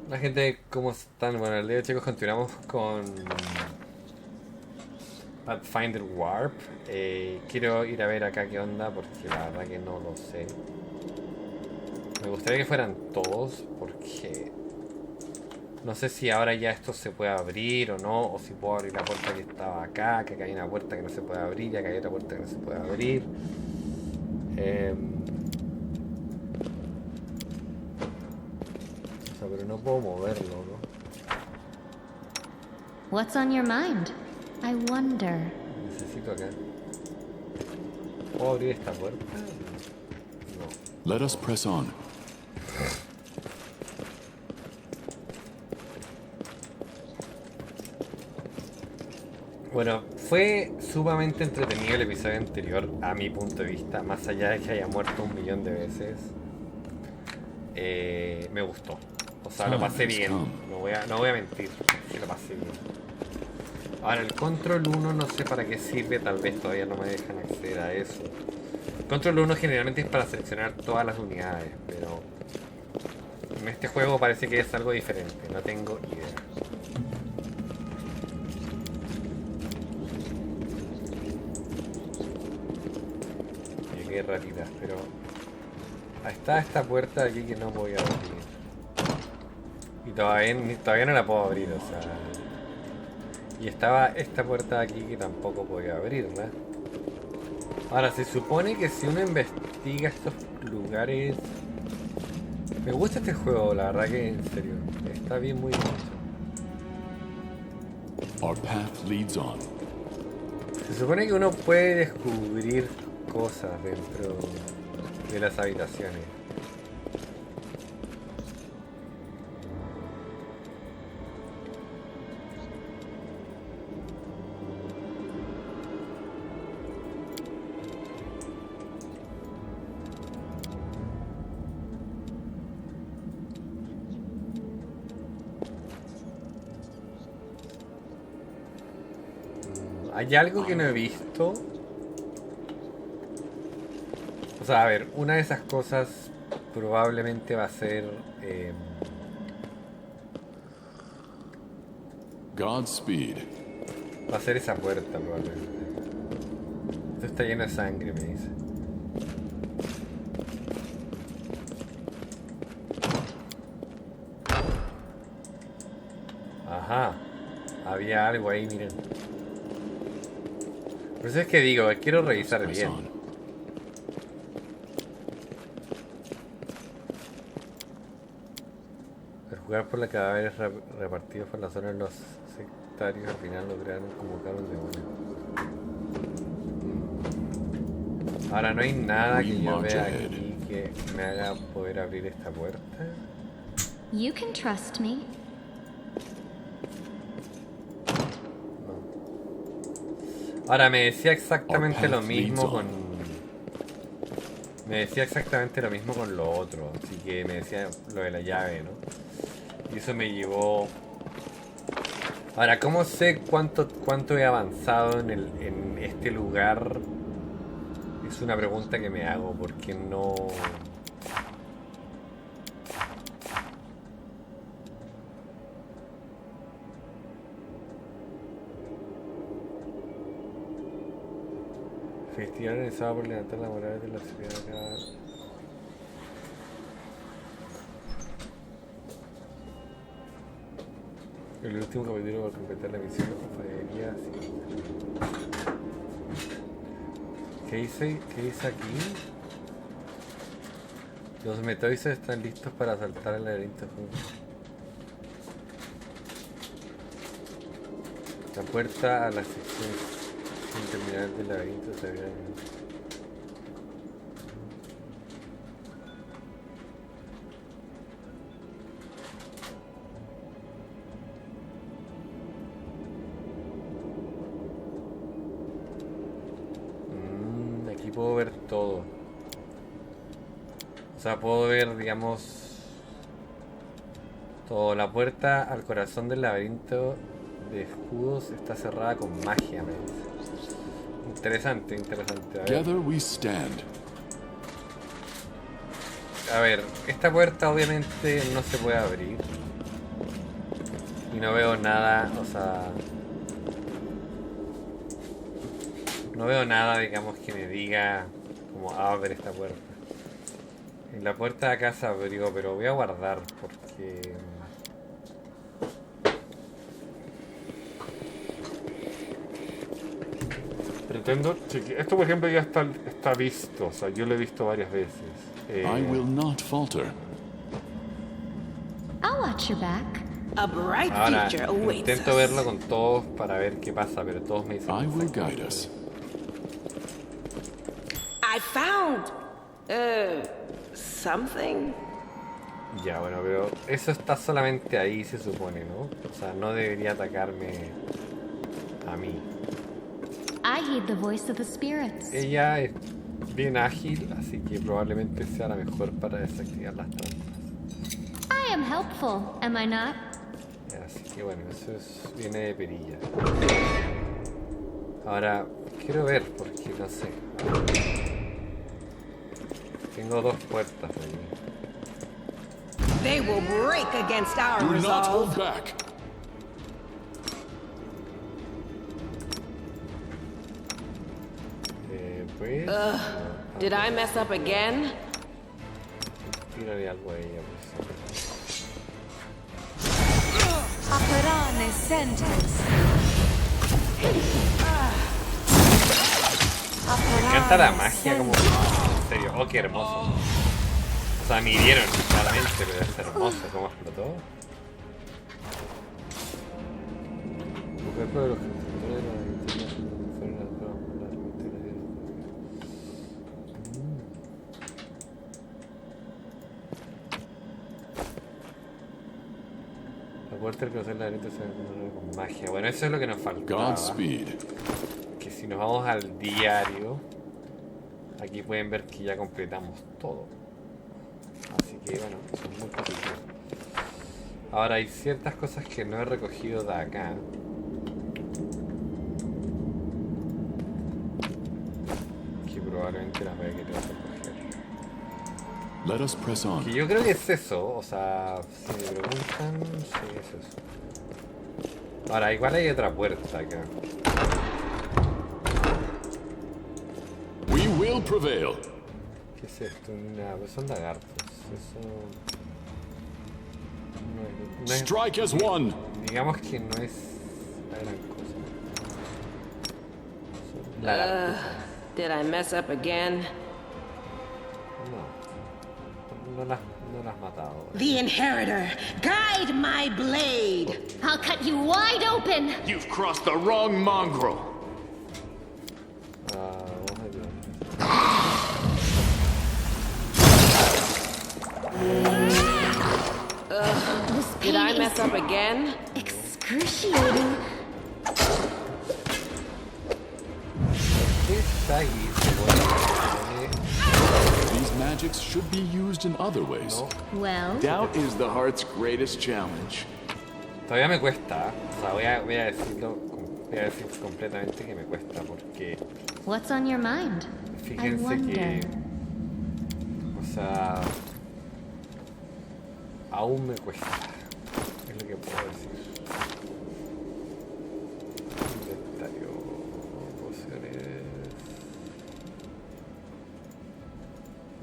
La gente, ¿cómo están? Bueno, el día de chicos continuamos con Pathfinder Warp. Quiero ir a ver acá qué onda porque la verdad que no lo sé. Me gustaría que fueran todos porque no sé si ahora ya esto se puede abrir o no, o si puedo abrir la puerta que estaba acá, que acá hay una puerta que no se puede abrir, y acá hay otra puerta que no se puede abrir. O sea, pero no puedo moverlo, ¿no? What's on your mind? I wonder. Necesito acá. ¿Puedo abrir esta puerta? No. Let us press on. Bueno, fue sumamente entretenido el episodio anterior, a mi punto de vista, más allá de que haya muerto 1.000.000 de veces. Me gustó. O sea, lo pasé bien. No voy a mentir, sí lo pasé bien. Ahora, el control 1 no sé para qué sirve, tal vez todavía no me dejan acceder a eso. El control 1 generalmente es para seleccionar todas las unidades, pero en este juego parece que es algo diferente, no tengo idea. Qué raritas, pero está esta puerta de aquí que no voy a abrir. Y todavía no la puedo abrir, o sea. Y estaba esta puerta de aquí que tampoco podía abrirla. Ahora, se supone que si uno investiga estos lugares... Me gusta este juego, la verdad que en serio. Está bien, muy bien hecho. Our path leads on. Se supone que uno puede descubrir cosas dentro de las habitaciones. ¿Hay algo que no he visto? O sea, a ver, una de esas cosas probablemente va a ser... Godspeed. va a ser esa puerta probablemente. Esto está lleno de sangre, me dice. Ajá. Había algo ahí, miren. Por eso es que digo, quiero revisar bien. Al jugar por los cadáveres repartidos por la zona, los sectarios al final lograron convocar un demonio. Ahora no hay nada que yo vea aquí que me haga poder abrir esta puerta. You can trust me. Ahora me decía exactamente lo mismo con... Me decía exactamente lo mismo con lo otro. Así que me decía lo de la llave, ¿no? Y eso me llevó... Ahora, ¿cómo sé cuánto he avanzado en este lugar? Es una pregunta que me hago, porque no... Festival organizado por levantar la moral de la sociedad acá. El último capítulo para completar la misión fallaría así. ¿Qué dice aquí? Los metoides están listos para saltar el laberinto juntos. La puerta a la sección terminal del laberinto se abre. Aquí puedo ver todo. O sea, puedo ver, digamos, todo. La puerta al corazón del laberinto de escudos está cerrada con magia, me dice. Interesante, interesante. Together we stand. A ver, esta puerta obviamente no se puede abrir. Y no veo nada, o sea... No veo nada, digamos, que me diga cómo abre esta puerta. En la puerta de acá se abrió, pero voy a guardar porque... Pretendo chequear. Esto, por ejemplo, ya está visto. O sea, yo lo he visto varias veces. I will not falter. I'll watch your back. A bright Ahora, future awaits intento us. verlo con todos para ver qué pasa, pero todos me dicen... I will guide us. I found something. Ya, bueno, pero eso está solamente ahí, se supone, ¿no? O sea, no debería atacarme a mí. I heed the voice of the spirits. Ella es bien ágil, así que probablemente sea la mejor para desactivar las trampas. I am helpful, am I not? Así que bueno, viene de perilla. Ahora, quiero ver, porque no sé. Tengo dos puertas ahí. They will break against our Do not hold resolve. back. Pues... Did I mess up again? Tírale algo a ella, pues. Operane sentence. Me encanta la magia, como... En serio, oh, qué hermoso. O sea, me hirieron claramente, pero es hermoso cómo explotó. El cuerpo de los constructores de la identidad fueron lanzados popularmente en la vida. La puerta del conocer la laberinto se ve con magia. Bueno, eso es lo que nos faltaba. Godspeed. Que si nos vamos al diario, aquí pueden ver que ya completamos todo. Así que bueno, son muy positivos. Ahora hay ciertas cosas que no he recogido de acá. Que probablemente las voy a querer recoger. Let us press on. Que yo creo que es eso, o sea, si me preguntan, sí es eso. Ahora, igual hay otra puerta acá. We will prevail. ¿Qué es esto? Nada, pues son lagartos. Eso... No es, Strike as one. digamos que no es la gran cosa. Son lagartos. Did I mess up again? No las has matado. The inheritor, guide my blade. I'll cut you wide open. You've crossed the wrong mongrel. Vamos a ver. This Did pain I is mess up again? excruciating. ¿Qué está ahí? Se pone- These magics should be used in other ways. No, Well, Doubt is the heart's greatest challenge. todavía me cuesta. O sea, voy a decirlo, voy a decir completamente que me cuesta porque what's on your mind? I fíjense wonder. que, o sea, aún me cuesta. Es lo que puedo decir. Inventario, pociones.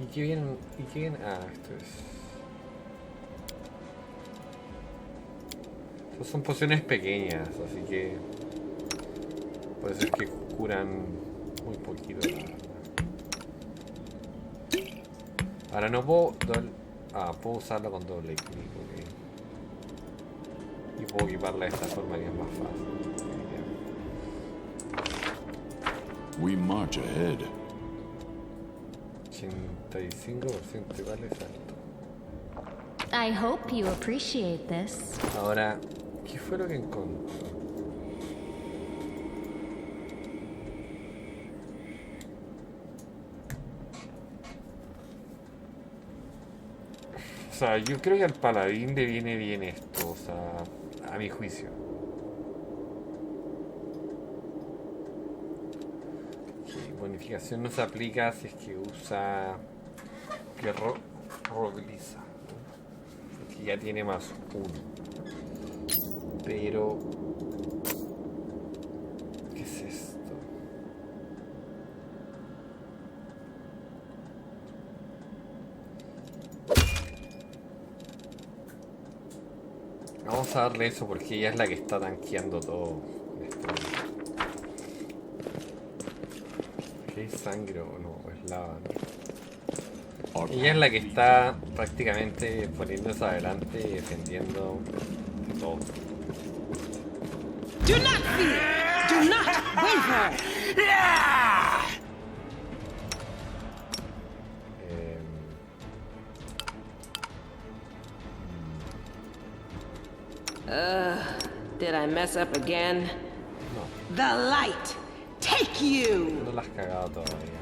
¿Y qué vienen? Ah, esto es. Estas son pociones pequeñas, así que puede ser que curan muy poquito, la verdad. Ahora no puedo puedo usarlo con doble clic, ok. Y puedo equiparla de esta forma que es más fácil. We march ahead. 85% igual es alto. I hope you appreciate this. Ahora, ¿qué fue lo que encontré? O sea, yo creo que al paladín le viene bien esto, o sea, a mi juicio. Ok, bonificación no se aplica si es que usa que rogliza, porque ya tiene más uno. Pero... ¿qué es esto? Vamos a darle eso porque ella es la que está tanqueando todo. ¿Qué es sangre o no? Es lava, ¿no? Ella es la que está prácticamente poniéndose adelante y defendiendo todo. Do not fear! Do not waver! Did I mess up again? No, The light! Take you! no la has cagado todavía.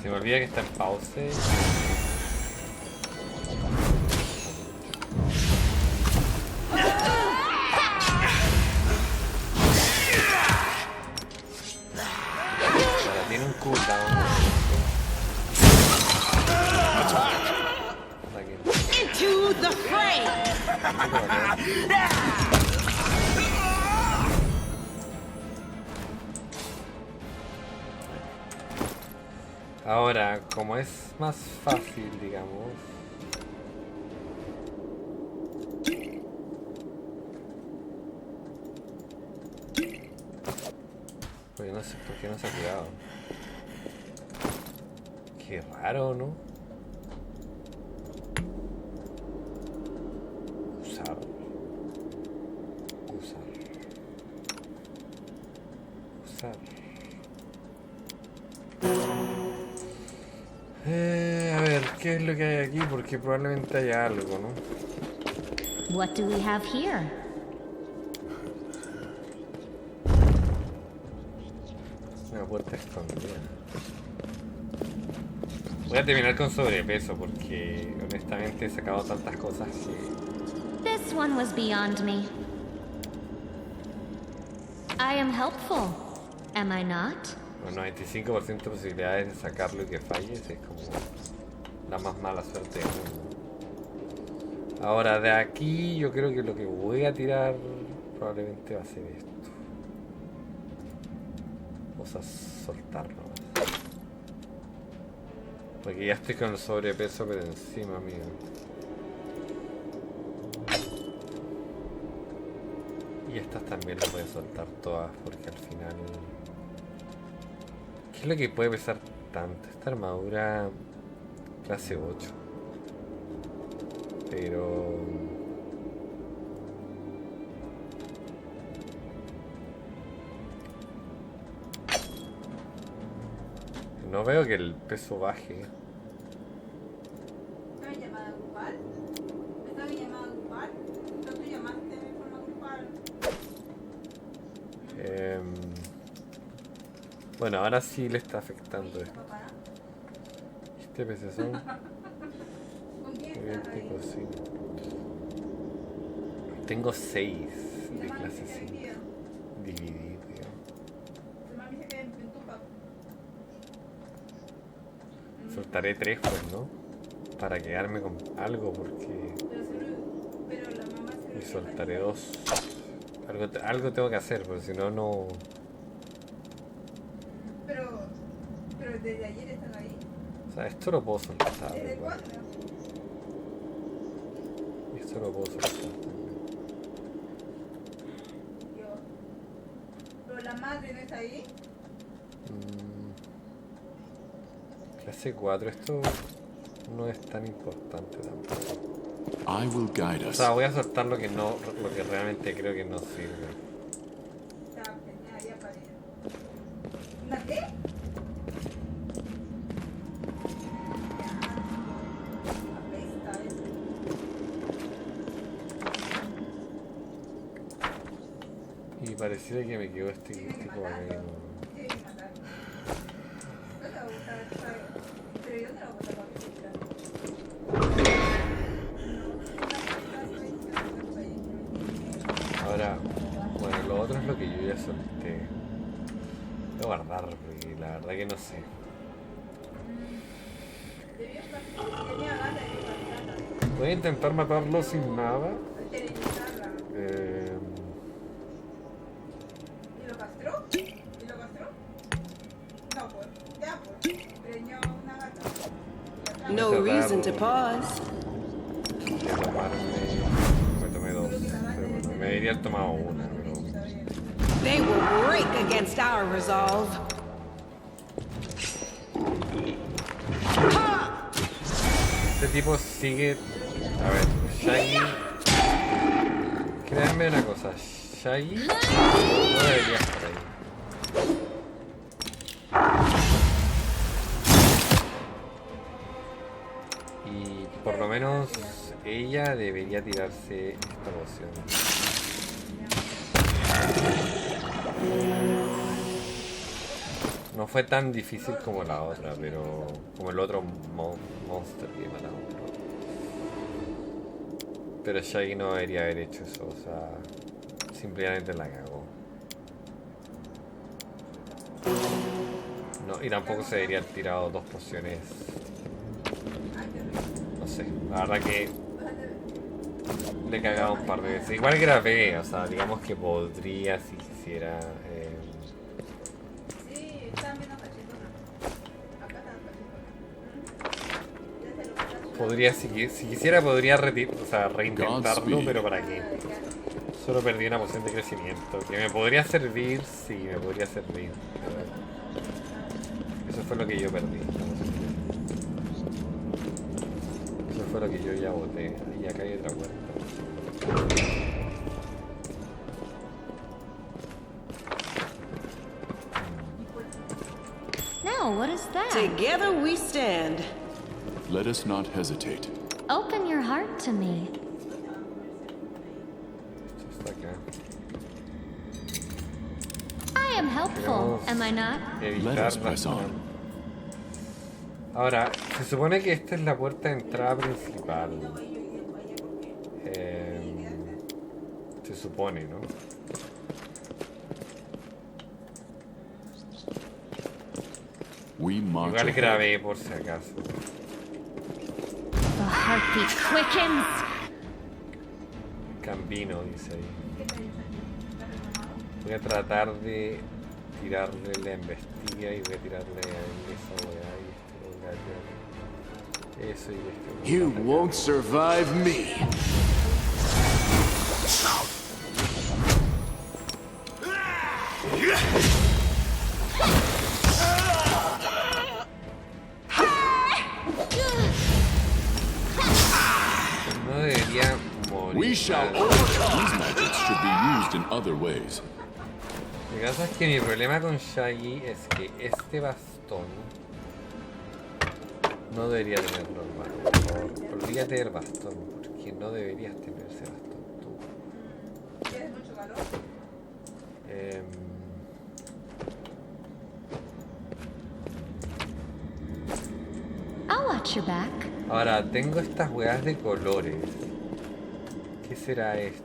Se me olvida que está en pause. Ahora tiene un cooldown. Into the fray! Ahora, como es más fácil, digamos. Porque no sé por qué no se ha cuidado. Qué raro, ¿no? Usar. A ver, ¿qué es lo que hay aquí? Porque probablemente haya algo, ¿no? What do we have here? Una puerta escondida. Voy a terminar con sobrepeso porque honestamente he sacado tantas cosas que... This one was beyond me. I am helpful, am I not? Con 95% de posibilidades de sacarlo y que falles es como la más mala suerte del mundo. Ahora de aquí yo creo que lo que voy a tirar probablemente va a ser esto. Vamos a soltarlo. Porque ya estoy con el sobrepeso pero encima mío. Y estas también las voy a soltar todas porque al final... ¿qué es lo que puede pesar tanto? Esta armadura clase 8. Pero... no veo que el peso baje. ¿Estás llamada grupal? ¿Estás llamada grupal? ¿No te llamaste de forma grupal? Bueno, ahora sí le está afectando esto. Este pecezón. ¿Con quién Muy bien, estás te ahí? cocino. Tengo 6 de La mami clase se queda 5. dividida. Dividir, tío. La mami se queda en tupa. Soltaré 3 pues, ¿no? Para quedarme con algo porque... Pero la mamá se y soltaré 2. Algo tengo que hacer, porque si no, no... Pero desde ayer están ahí. O sea, esto lo puedo soltar. ¿Desde igual. cuándo? Y esto lo puedo soltar también. Pero la madre no está ahí. Clase 4, esto no es tan importante tampoco. I will guide O us. sea, voy a soltar lo que realmente creo que no sirve. Está genial, ya para ella. ¿Una qué? Apesta eso. Y pareciera que me quedó este tipo acá que no... Sí, matar. No te va a gustar, ¿sabes? Pero yo no la voy a botar para que se tire. Ahora, bueno, lo otro es lo que yo ya solté. Voy a guardar porque la verdad que no sé. Tenía ganas de Voy a intentar matarlo sin nada. ¿Y lo castró? ¿Y lo castró? No, pues. Ya, pues. Preñó una gata. No reason to pause. Voy a tomarme... Me tomé dos. Pero bueno, me debería haber tomado una. Pero... They will break against our resolve. Este tipo sigue... A ver, Shaggy... Créanme una cosa, Shaggy no debería estar ahí. Y por lo menos ella debería tirarse esta poción. No fue tan difícil como la otra, pero... como el otro monster que matamos. Pero Shaggy no debería haber hecho eso, o sea... simplemente la cagó. No, y tampoco se deberían tirado dos pociones. No sé, la verdad que... le he cagado un par de veces. Igual grabé, o sea, digamos que podría si quisiera... Sí, están viendo cachetona. Acá están cachetona. podría, si quisiera, podría reintentarlo, pero ¿para qué? Solo perdí una poción de crecimiento. Que me podría servir, sí, me podría servir. Eso fue lo que yo perdí. Eso fue lo que yo ya boté. Y acá hay otra puerta. Now, what is that? Together we stand. Let us not hesitate. Open your heart to me. Esto está acá. I am helpful, am I not? Let us press on. Ahora, se supone que esta es la puerta de entrada principal. Se supone, ¿no? We march Igual ahead. grabé por si acaso. The heartbeat quickens. Cambino, dice ahí. Voy a tratar de tirarle la embestida y voy a tirarle a esa weá y eso y este. You won't survive me. No debería morir. We shall overcome. These magics should be used in other ways. Lo que pasa es que mi problema con Shaggy es que este bastón no debería tenerlo, hermano. Por favor, olvídate del bastón, porque no deberías tener ese bastón tú. ¿Tienes mucho calor? I'll watch your back. Ahora, tengo estas weas de colores. ¿Qué será esto?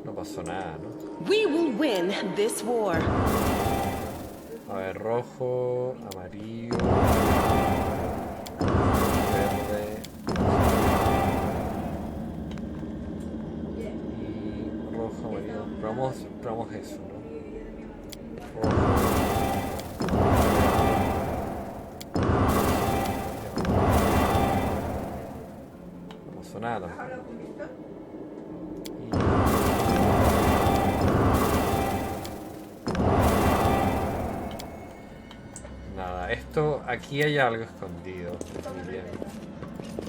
No pasó nada, ¿no? We will win this war. A ver, rojo, amarillo, verde y rojo, amarillo. Probamos eso, ¿no? Rojo. No pasó nada tampoco. ¿Habla con Víctor? Nada, esto, aquí hay algo escondido. Muy bien.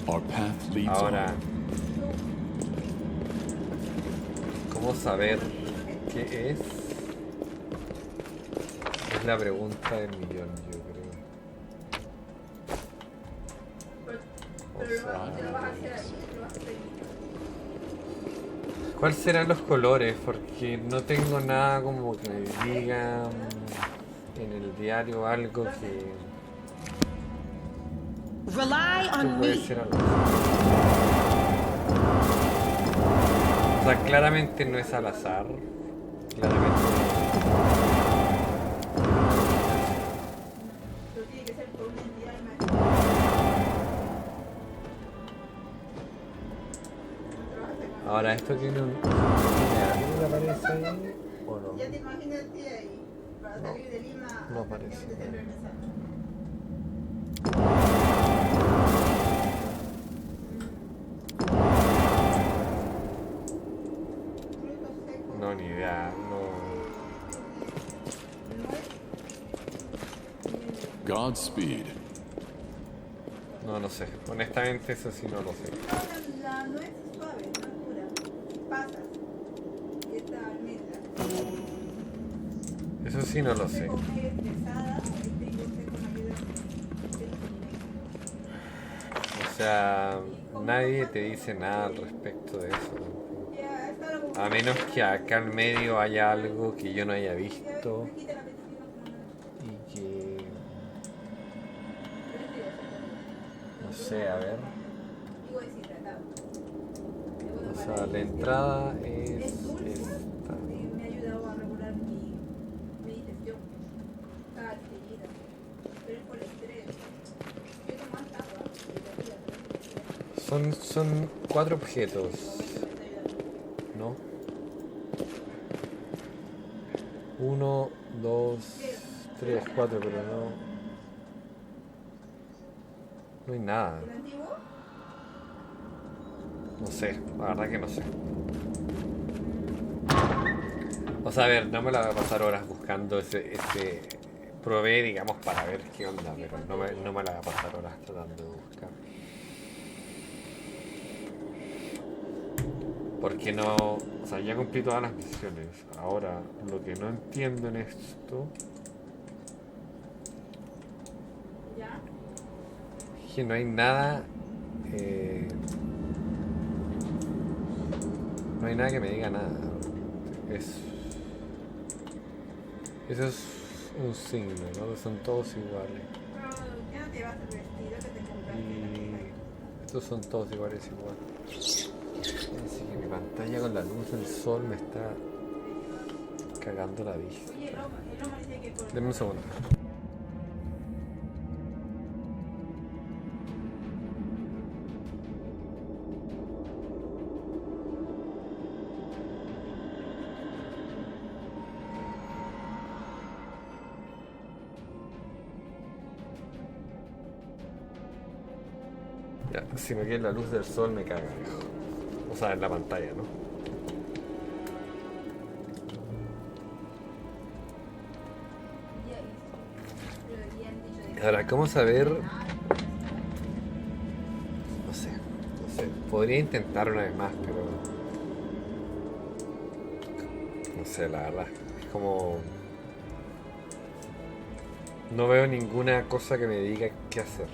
Our path leads Ahora, on. ¿cómo saber qué es? Es la pregunta del millón, yo creo. O Pero sea, te lo vas a hacer ahí, te lo vas a hacer ahí. ¿cuáles serán los colores? Porque no tengo nada como que me digan en el diario algo que Rely on puede me. ser algo. O sea, claramente no es al azar. Claramente. Pero tiene que ser por una entidad imaginaria. Ahora, esto tiene un... ¿Algo le aparece ahí o no? Ya te imaginas el día ahí. Para salir de Lima. No aparece. De regresar. Frutos secos. No, ni idea. Godspeed. No sé. Honestamente, eso sí no lo sé. La nuez es suave, no es dura. Pasas. Y esta almendra. Eso sí no lo sé. Seco medio estresada, el trigo seco me ayuda a O sea, nadie te dice nada al respecto de eso. ya está la A menos que acá en medio haya algo que yo no haya visto me quita la apetito y que... No sé, a ver. igual deshidratado. O sea, la entrada es Es dulce. esta. Me ha ayudado a regular mi digestión. Está adquirida. Pero es por el estrés. Yo tomo más agua. Son 4 objetos, ¿no? 1, 2, 3, 4, pero no... No hay nada. ¿El antiguo? No sé, la verdad que no sé. O sea, a ver, no me la voy a pasar horas buscando ese probé, digamos, para ver qué onda, pero no me la voy a pasar horas tratando de buscar. Porque no... O sea, ya cumplí todas las misiones. Ahora, lo que no entiendo en esto ¿Ya? es que no hay nada... no hay nada que me diga nada. Eso es un signo, ¿no? Son todos iguales. Pero ya no te vas el vestido que te compraste. Y estos son todos iguales igual. Así que mi pantalla con la luz del sol me está cagando la vista. Oye, el Omar dice que por... Denme un segundo. Ya, si me queda la luz del sol me caga, viejo. O sea, en la pantalla, ¿no? Ahora, ¿cómo saber? No sé. Podría intentar una vez más, pero... No sé, la verdad. Es como... No veo ninguna cosa que me diga qué hacer.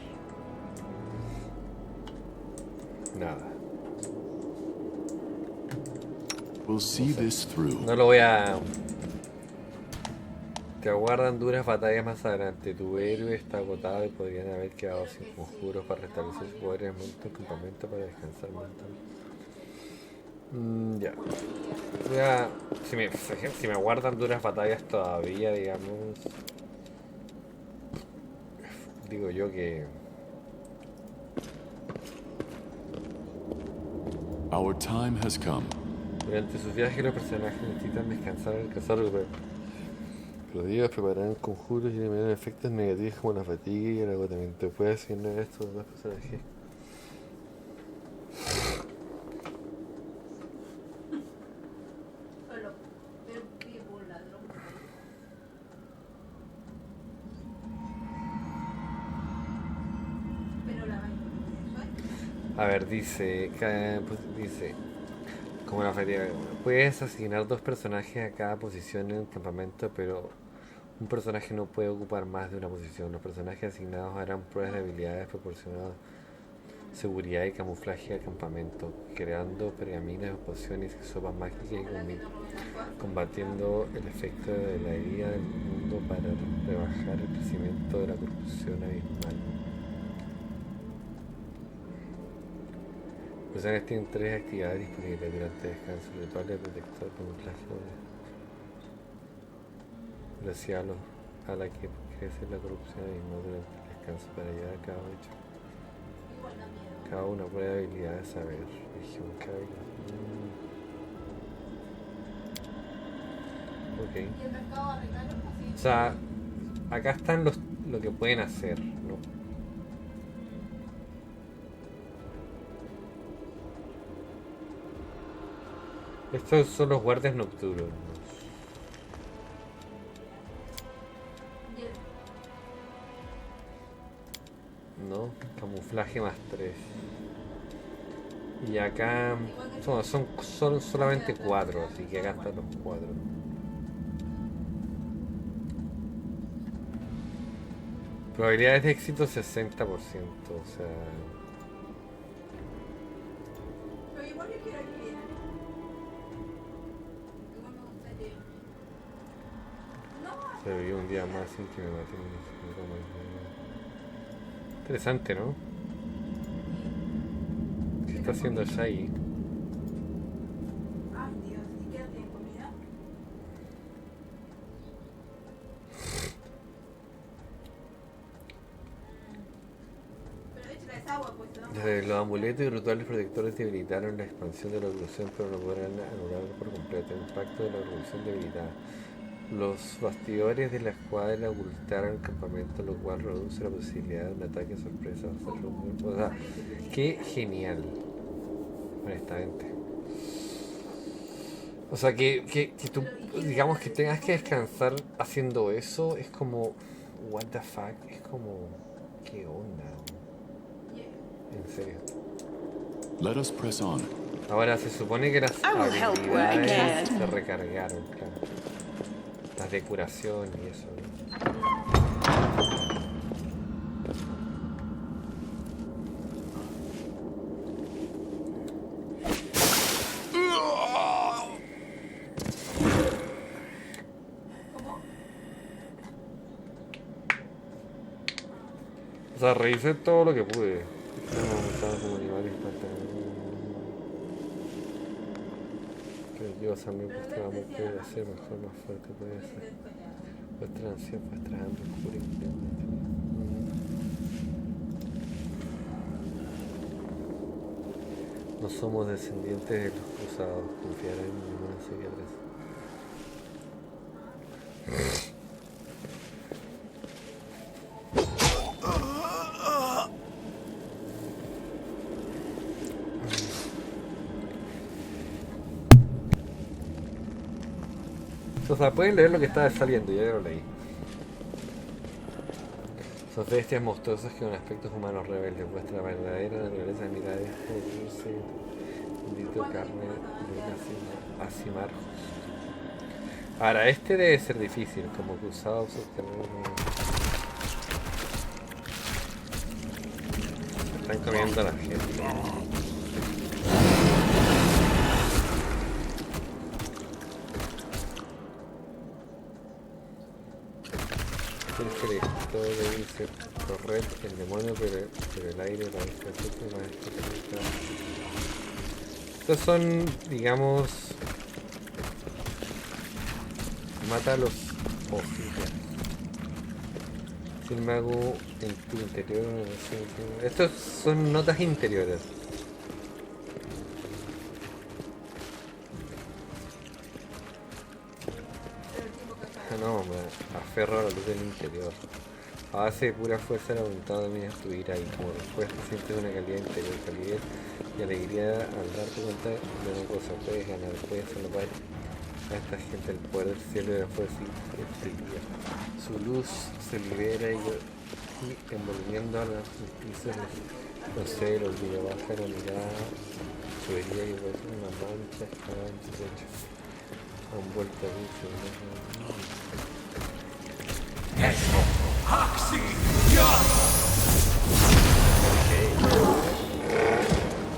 Nada. We'll see this through. No lo voy a... Te aguardan duras batallas más adelante. Tu héroe está agotado y podrían haber quedado sin conjuros para restablecer su poder en el momento del campamento para descansar mental. Ya. Si me aguardan duras batallas todavía, digamos... Digo yo que... Our time has come. Durante sus viajes los personajes necesitan descansar al cazar los días prepararán conjuros y eliminar efectos negativos como la fatiga y el agotamiento. Puede asignar estos dos personajes. Solo ver un vivo ladrón. Pero la vaina. A ver, dice, como la fatiga, puedes asignar 2 personajes a cada posición en el campamento, pero un personaje no puede ocupar más de una posición. Los personajes asignados harán pruebas de habilidades proporcionadas seguridad y camuflaje al campamento, creando pergaminos, pociones y sopas mágicas y combatiendo el efecto de la herida del mundo para rebajar el crecimiento de la corrupción abismal. Los personajes tienen 3 actividades disponibles durante el descanso: ritual de protector, camuflaje. decía a la que crece la corrupción y no durante el descanso para llevar a cabo hecho. Cada una prueba de habilidad de saber. Región cabello. Ok. O sea, acá están lo que pueden hacer, ¿no? Estos son los guardias nocturnos. No, camuflaje más 3. Y acá son solamente 4, así que acá están los 4. Probabilidades de éxito 60%, o sea... Pero igual yo quiero que viera. Igual me gustaría. No, Se vivió un día más sin que me maten. Interesante, ¿no? ¿Qué está haciendo Shai? ay Dios, ¿y qué tiene comida? Pero échale agua, pues, ¿no? Desde los amuletos y rituales protectores debilitaron la expansión de la evolución, pero no podrán anularlo por completo. El impacto de la evolución debilitada. Los bastidores de la escuadra ocultaron el campamento, lo cual reduce la posibilidad de un ataque sorpresa. O sea, qué genial, honestamente. O sea, que tú, digamos que tengas que descansar haciendo eso, es como, what the fuck, es como, qué onda, en serio. Let us press on. Ahora se supone que las I will help where I habilidades can. se recargaron, claro. Las de curación y eso, ¿no? O sea, revisé todo lo que pude. Estaba como animales que yo también buscaba muerte de hacer mejor, más fuerte puede ser. Vuestra ansia, vuestra hambre, oscura y no somos descendientes de los cruzados, confiarán en ninguna seguir atrás. O sea, pueden leer lo que está saliendo, ya lo leí. Son bestias monstruosas que con aspectos humanos rebeldes. Vuestra verdadera naturaleza de mirar es dulce, bendito carne de acimarjos. Ahora, este debe ser difícil, como cruzados subterráneos. Se están comiendo a la gente. Todo dice correr el demonio, pero el aire la infraestructura más específica. Estos son, digamos, mata a los oficiales. Si el mago en tu interior, estos son notas interiores. No, me aferro a la luz del interior. A base de pura fuerza la voluntad de mí estuviera ahí. Como respuesta sientes una calidad interior, calidez y alegría al darte cuenta de una cosa. Puedes ganar, puedes salvar a esta gente el poder del cielo y la fuerza y brilla. Su luz se libera y envolviendo a las justicia concede el olvido, baja la mirada, su herida y vuelve una mancha escalada en su pecho. Han vuelto a irse.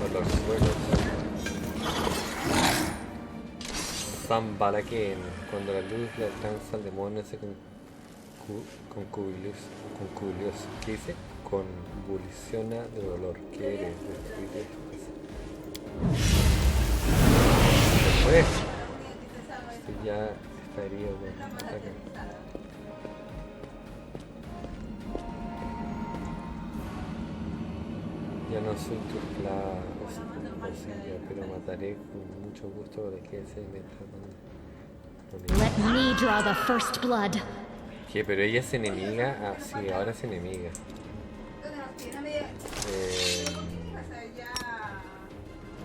Por los suelos. Zambalaken. Cuando la luz le alcanza al demonio se concubiliosa. ¿Qué dice? Convulsiona de dolor. ¿Qué eres? Después. Esto ya está herido. La Acá. materializada. Ya no soy tu esclava o silla, pero mataré con mucho gusto para que se meta con ella. Let me draw the first blood. ¿Qué? ¿Pero ella es enemiga? Ah, sí, ahora es enemiga. Entonces nos tiene medio. O sea, ya.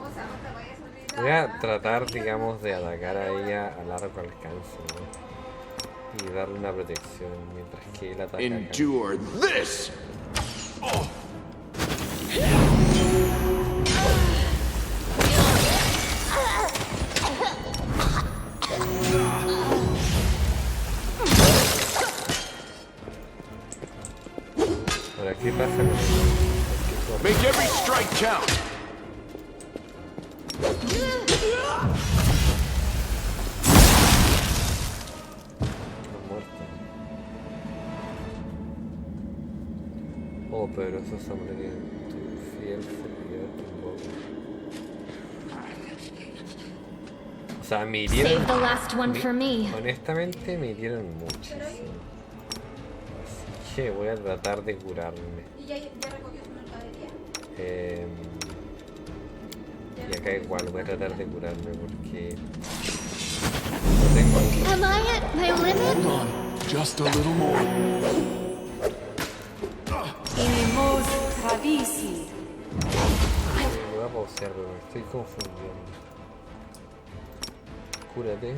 O sea, no te vayas a olvidar. Voy a tratar, digamos, de atacar a ella a largo alcance, ¿no? Y darle una protección mientras que él ataca acá. Endure this! Oh. Ahora, ¿qué pasa con esto? Make every strike count! Está muerto. Oh, poderoso hombre que tu fiel servidor te invoca. O sea, me hirieron. Save the last one for me. Honestamente, me hirieron muchísimo. Así que voy a tratar de curarme. ¿Y ya recogió su mercadería? Y acá igual voy a tratar de curarme porque no tengo mucho. Am I at my limit? Hold on, just a little more. Inimos Travisi. Lo voy a pausear, pero me estoy confundiendo. Cúrate.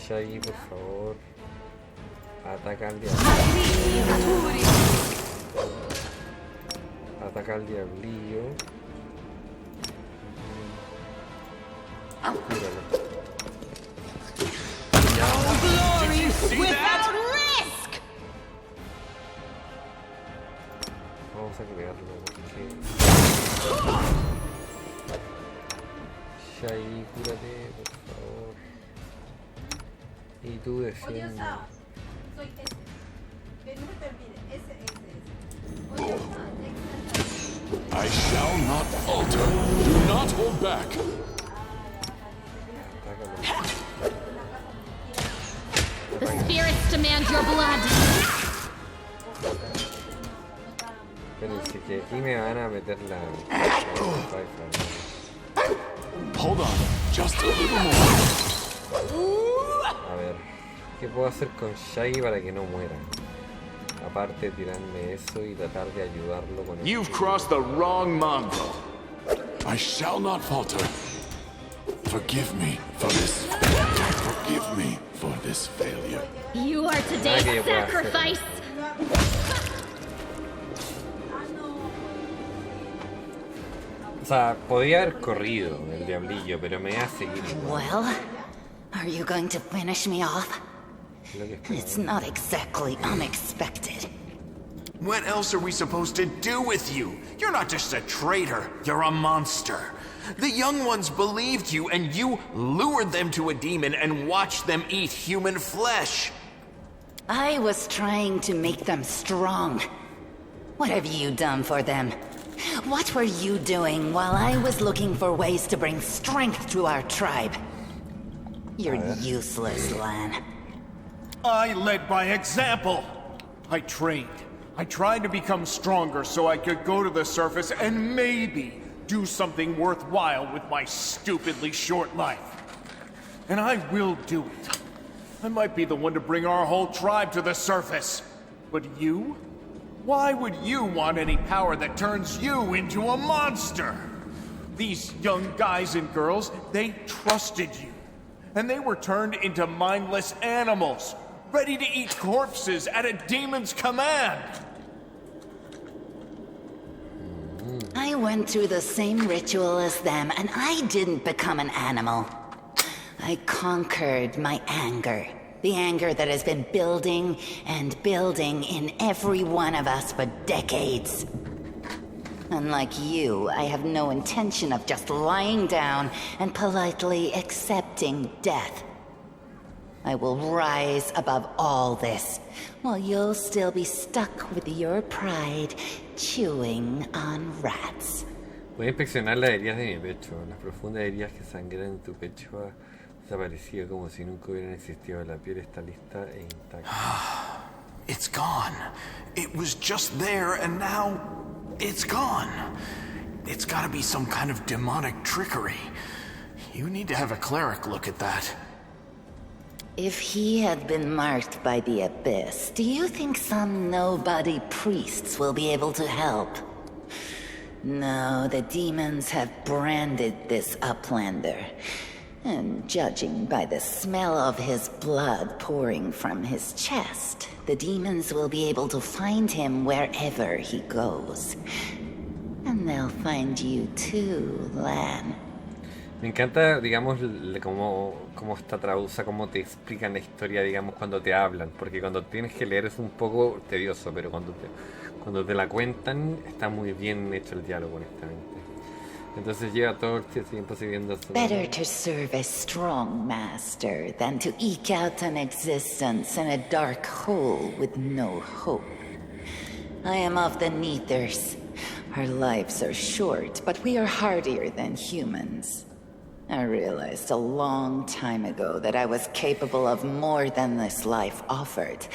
Shaggy, por favor. Ataca al diablillo. Ataca al diablillo. Cúralo. Glory without risk! Vamos a crearlo porque... Shaggy, cúrate, por favor. Y tú defiende. Odiosa. Soy ese. Que no se te olvide. Ese. Odiosa. Excelente. I shall not falter. Do not hold back. The spirits demand your blood. Espérense, que aquí me van a meter la... Hold on, just a little more. A ver, ¿qué puedo hacer con Shaggy para que no muera? Aparte, tirarme eso y tratar de ayudarlo con el... You've crossed the wrong mongrel. I shall not falter. Forgive me for this. Forgive me for this failure. You are today's Nadie puede hacer. sacrifice. O sea, podía haber corrido el diablillo, pero me iba a seguir igual. Well, are you going to finish me off? Es lo que esperaba. It's not exactly unexpected. What else are we supposed to do with you? You're not just a traitor, you're a monster. The young ones believed you, and you lured them to a demon and watched them eat human flesh. I was trying to make them strong. What have you done for them? What were you doing while I was looking for ways to bring strength to our tribe? You're useless, Lan. I led by example. I trained. I tried to become stronger so I could go to the surface and maybe do something worthwhile with my stupidly short life. And I will do it. I might be the one to bring our whole tribe to the surface. But you? Why would you want any power that turns you into a monster? These young guys and girls, they trusted you. And they were turned into mindless animals, ready to eat corpses at a demon's command. I went through the same ritual as them, and I didn't become an animal. I conquered my anger. The anger that has been building and building in every one of us for decades. Unlike you, I have no intention of just lying down and politely accepting death. I will rise above all this, while you'll still be stuck with your pride, chewing on rats. Voy a inspeccionar las heridas de mi pecho, las profundas heridas que sangran en tu pecho Desaparecido como si nunca hubieran existido. La piel está lista e intacta. It's gone. It was just there, and now it's gone. It's gotta be some kind of demonic trickery. You need to have a cleric look at that. If he had been marked by the abyss, do you think some nobody priests will be able to help? No, the demons have branded this uplander. And judging by the smell of his blood pouring from his chest, the demons will be able to find him wherever he goes. And they'll find you too, Lan. Me encanta, digamos, cómo está traducida, cómo te explican la historia, digamos, cuando te hablan. Porque cuando tienes que leer es un poco tedioso, pero cuando te la cuentan está muy bien hecho el diálogo, honestamente. Entonces lleva todo el tiempo siguiendo su... Better to serve a strong master than to eke out an existence in a dark hole with no hope. I am of the Neathers. Our lives are short, but we are hardier than humans. I realized a long time ago that I was capable of more than this life offered.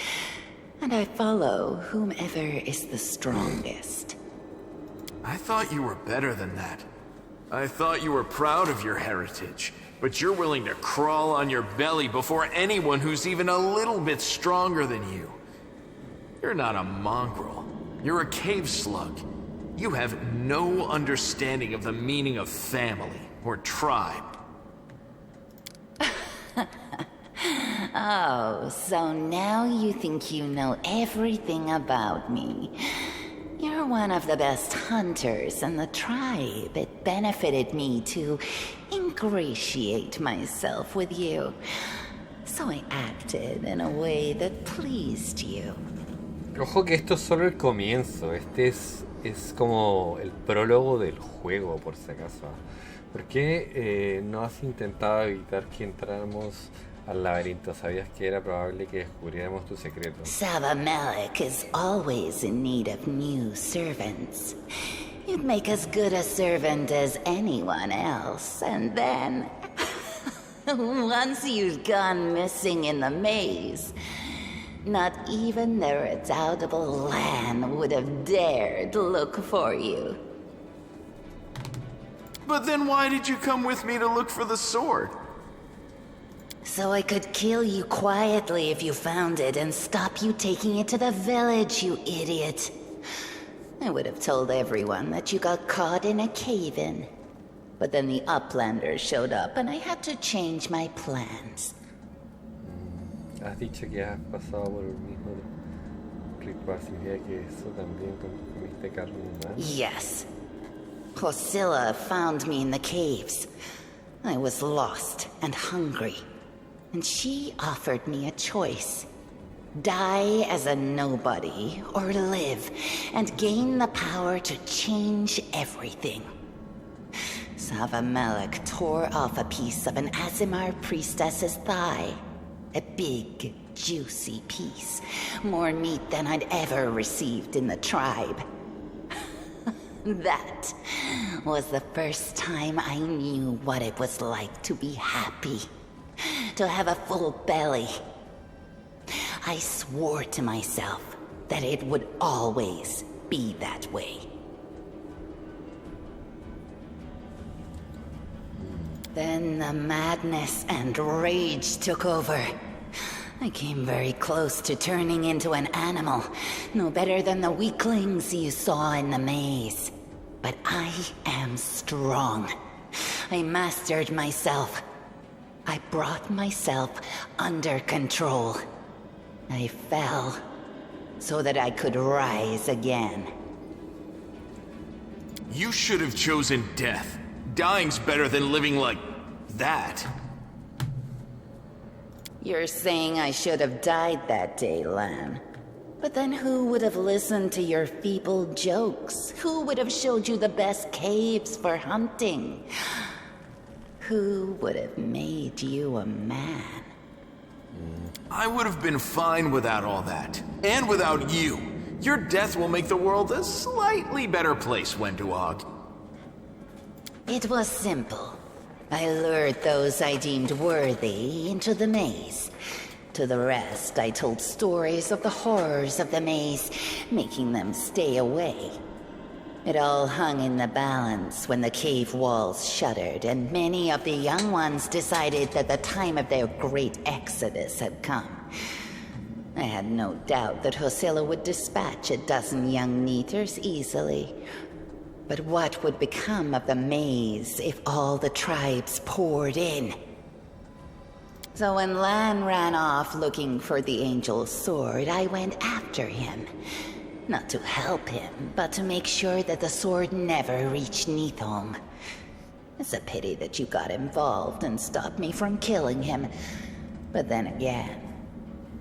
And I follow whomever is the strongest. I thought you were better than that. I thought you were proud of your heritage, but you're willing to crawl on your belly before anyone who's even a little bit stronger than you. You're not a mongrel. You're a cave slug. You have no understanding of the meaning of family or tribe. Oh, so now you think you know everything about me. You're one of the best hunters in the tribe. It benefited me to ingratiate myself with you. So I acted in a way that pleased you. Ojo que esto es solo el comienzo. Este es como el prólogo del juego, por si acaso. ¿Por qué no has intentado evitar que entráramos al laberinto? Sabías que era probable que descubriéramos tu secreto. Savamelek is always in need of new servants. You'd make as good a servant as anyone else, and then... once you'd gone missing in the maze, not even the redoubtable Lan would have dared look for you. But then why did you come with me to look for the sword? So I could kill you quietly if you found it and stop you taking it to the village, you idiot. I would have told everyone that you got caught in a cave-in. But then the Uplanders showed up and I had to change my plans. Has dicho que has pasado por el mismo ritual. ¿Significa que eso también comiste carne humana? Yes. Hosilla found me in the caves. I was lost and hungry. And she offered me a choice. Die as a nobody, or live, and gain the power to change everything. Savamelek tore off a piece of an Azimar priestess's thigh. A big, juicy piece. More meat than I'd ever received in the tribe. That was the first time I knew what it was like to be happy. To have a full belly. I swore to myself that it would always be that way. Then the madness and rage took over. I came very close to turning into an animal, no better than the weaklings you saw in the maze. But I am strong. I mastered myself. I brought myself under control. I fell so that I could rise again. You should have chosen death. Dying's better than living like that. You're saying I should have died that day, Lan. But then who would have listened to your feeble jokes? Who would have showed you the best caves for hunting? Who would have made you a man? I would have been fine without all that. And without you. Your death will make the world a slightly better place, Wenduog. It was simple. I lured those I deemed worthy into the maze. To the rest, I told stories of the horrors of the maze, making them stay away. It all hung in the balance when the cave walls shuttered, and many of the young ones decided that the time of their great exodus had come. I had no doubt that Hosilla would dispatch a dozen young Neaters easily. But what would become of the maze if all the tribes poured in? So when Lan ran off looking for the Angel's sword, I went after him. Not to help him, but to make sure that the sword never reached Nithong. It's a pity that you got involved and stopped me from killing him. But then again,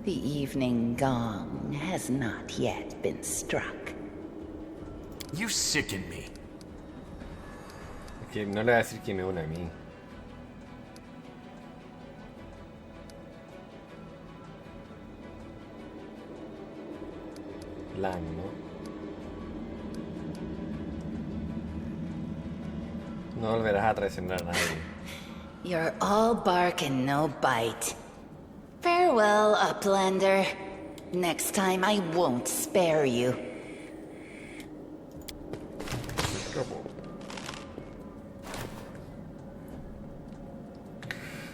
the evening gong has not yet been struck. You sicken me. Que no le voy a decir que me une a mí. Lan, ¿no? No volverás a traicionar a nadie. You're all bark and no bite. Farewell, Uplander. Next time I won't spare you.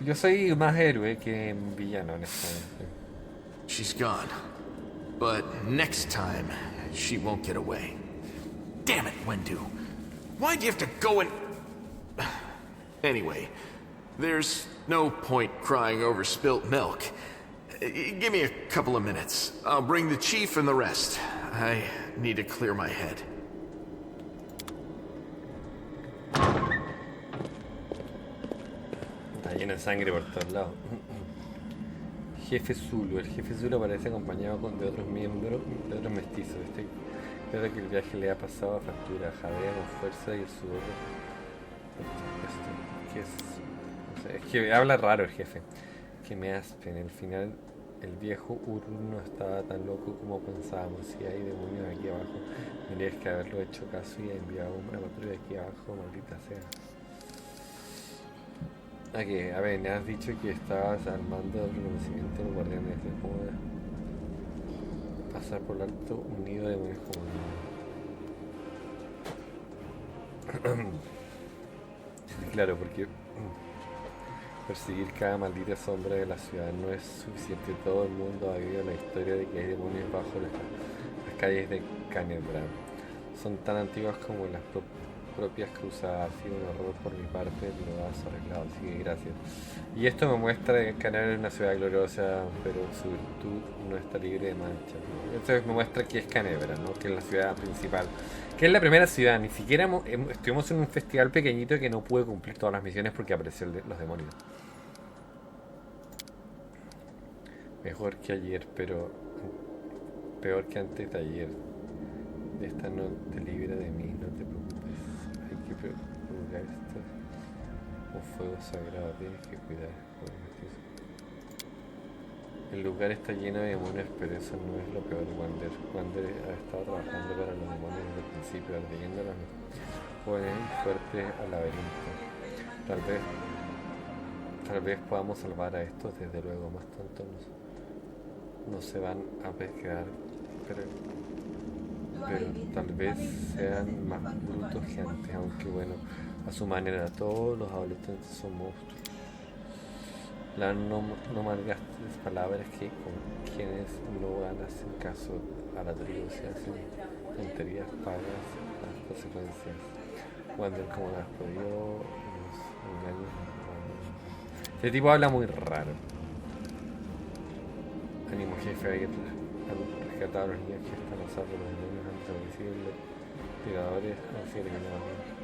Yo soy más héroe que villano, honestamente. She's gone. But next time, she won't get away. Damn it, Wendu. Why'd you have to go and... Anyway, there's no point crying over spilt milk. Give me a couple of minutes. I'll bring the chief and the rest. I need to clear my head. Está lleno de sangre por todos lados. Jefe Zulu. El jefe Zulu aparece acompañado de otros miembros, de otros mestizos. Creo que el viaje le ha pasado a factura. Jadea con fuerza y el sudor. ¿Qué es? No sé, es que habla raro el jefe. Que me aspen. Al final, el viejo Urun no estaba tan loco como pensábamos. Si hay demonios aquí abajo, tendrías que haberlo hecho caso y enviado una patrulla aquí abajo, maldita sea. A ver, me has dicho que estabas al mando del reconocimiento de los guardianes de cómo pasar por alto un nido de demonios como claro, porque perseguir cada maldita sombra de la ciudad no es suficiente. Todo el mundo ha vivido la historia de que hay demonios bajo las calles de Canebra. Son tan antiguas como las propias cruzadas. Ha sido un error por mi parte, lo has arreglado, así que gracias. Y esto me muestra que Canebra es una ciudad gloriosa, pero su virtud no está libre de manchas. Entonces me muestra que es Canebra, ¿no? Que es la ciudad principal, que es la primera ciudad. Ni siquiera estuvimos en un festival pequeñito que no pude cumplir todas las misiones porque aparecieron los demonios. Mejor que ayer, pero peor que antes de ayer. Esta no te libra de mí, no te preocupes. Hay que purgar esto con fuego sagrado. Tienes que cuidar. El lugar está lleno de demonios, pero eso no es lo peor. Wander ha estado trabajando para los demonios desde el principio, leyendo a los jóvenes y fuertes al laberinto. Tal vez podamos salvar a estos, desde luego. Más tontos no se van a quedar, pero tal vez sean más brutos que antes, aunque bueno, a su manera. Todos los adolescentes son monstruos. No malgastes palabras que con quienes no hacen caso a la tribu, se hacen tonterías, pagas las consecuencias. Wander, como las podido, los engaños. Este tipo habla muy raro. Ánimo, jefe, hay que rescatar a los niños que están a salvo. Los demonios han desaparecido y los tiradores han sido eliminados.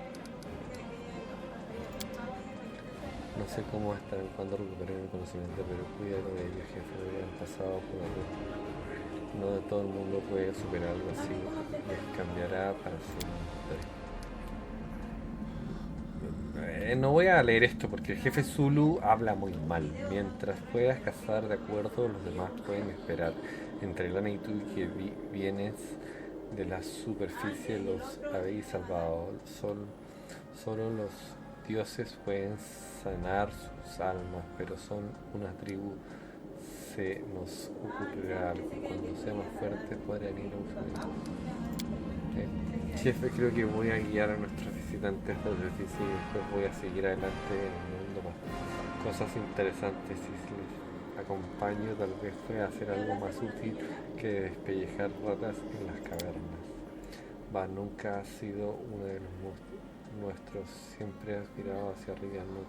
No sé cómo estarán cuando recuperen el conocimiento, pero cuídalo de ellos, jefe. Han pasado por algo. No de todo el mundo puede superar algo así. Les cambiará para siempre. No voy a leer esto porque el jefe Zulu habla muy mal. Mientras puedas cazar de acuerdo, los demás pueden esperar. Entre Lana y tú, que vienes de la superficie, los habéis salvado. Solo los dioses pueden sanar sus almas, pero son una tribu. Se nos ocurrirá algo. Cuando seamos fuertes podrán ir a un jefe, creo que voy a guiar a nuestros visitantes al edificio y después voy a seguir adelante en el mundo más cosas interesantes. Si les acompaño, tal vez pueda hacer algo más útil que despellejar ratas en las cavernas. Nunca ha sido uno de los nuestros, siempre he aspirado hacia arriba, no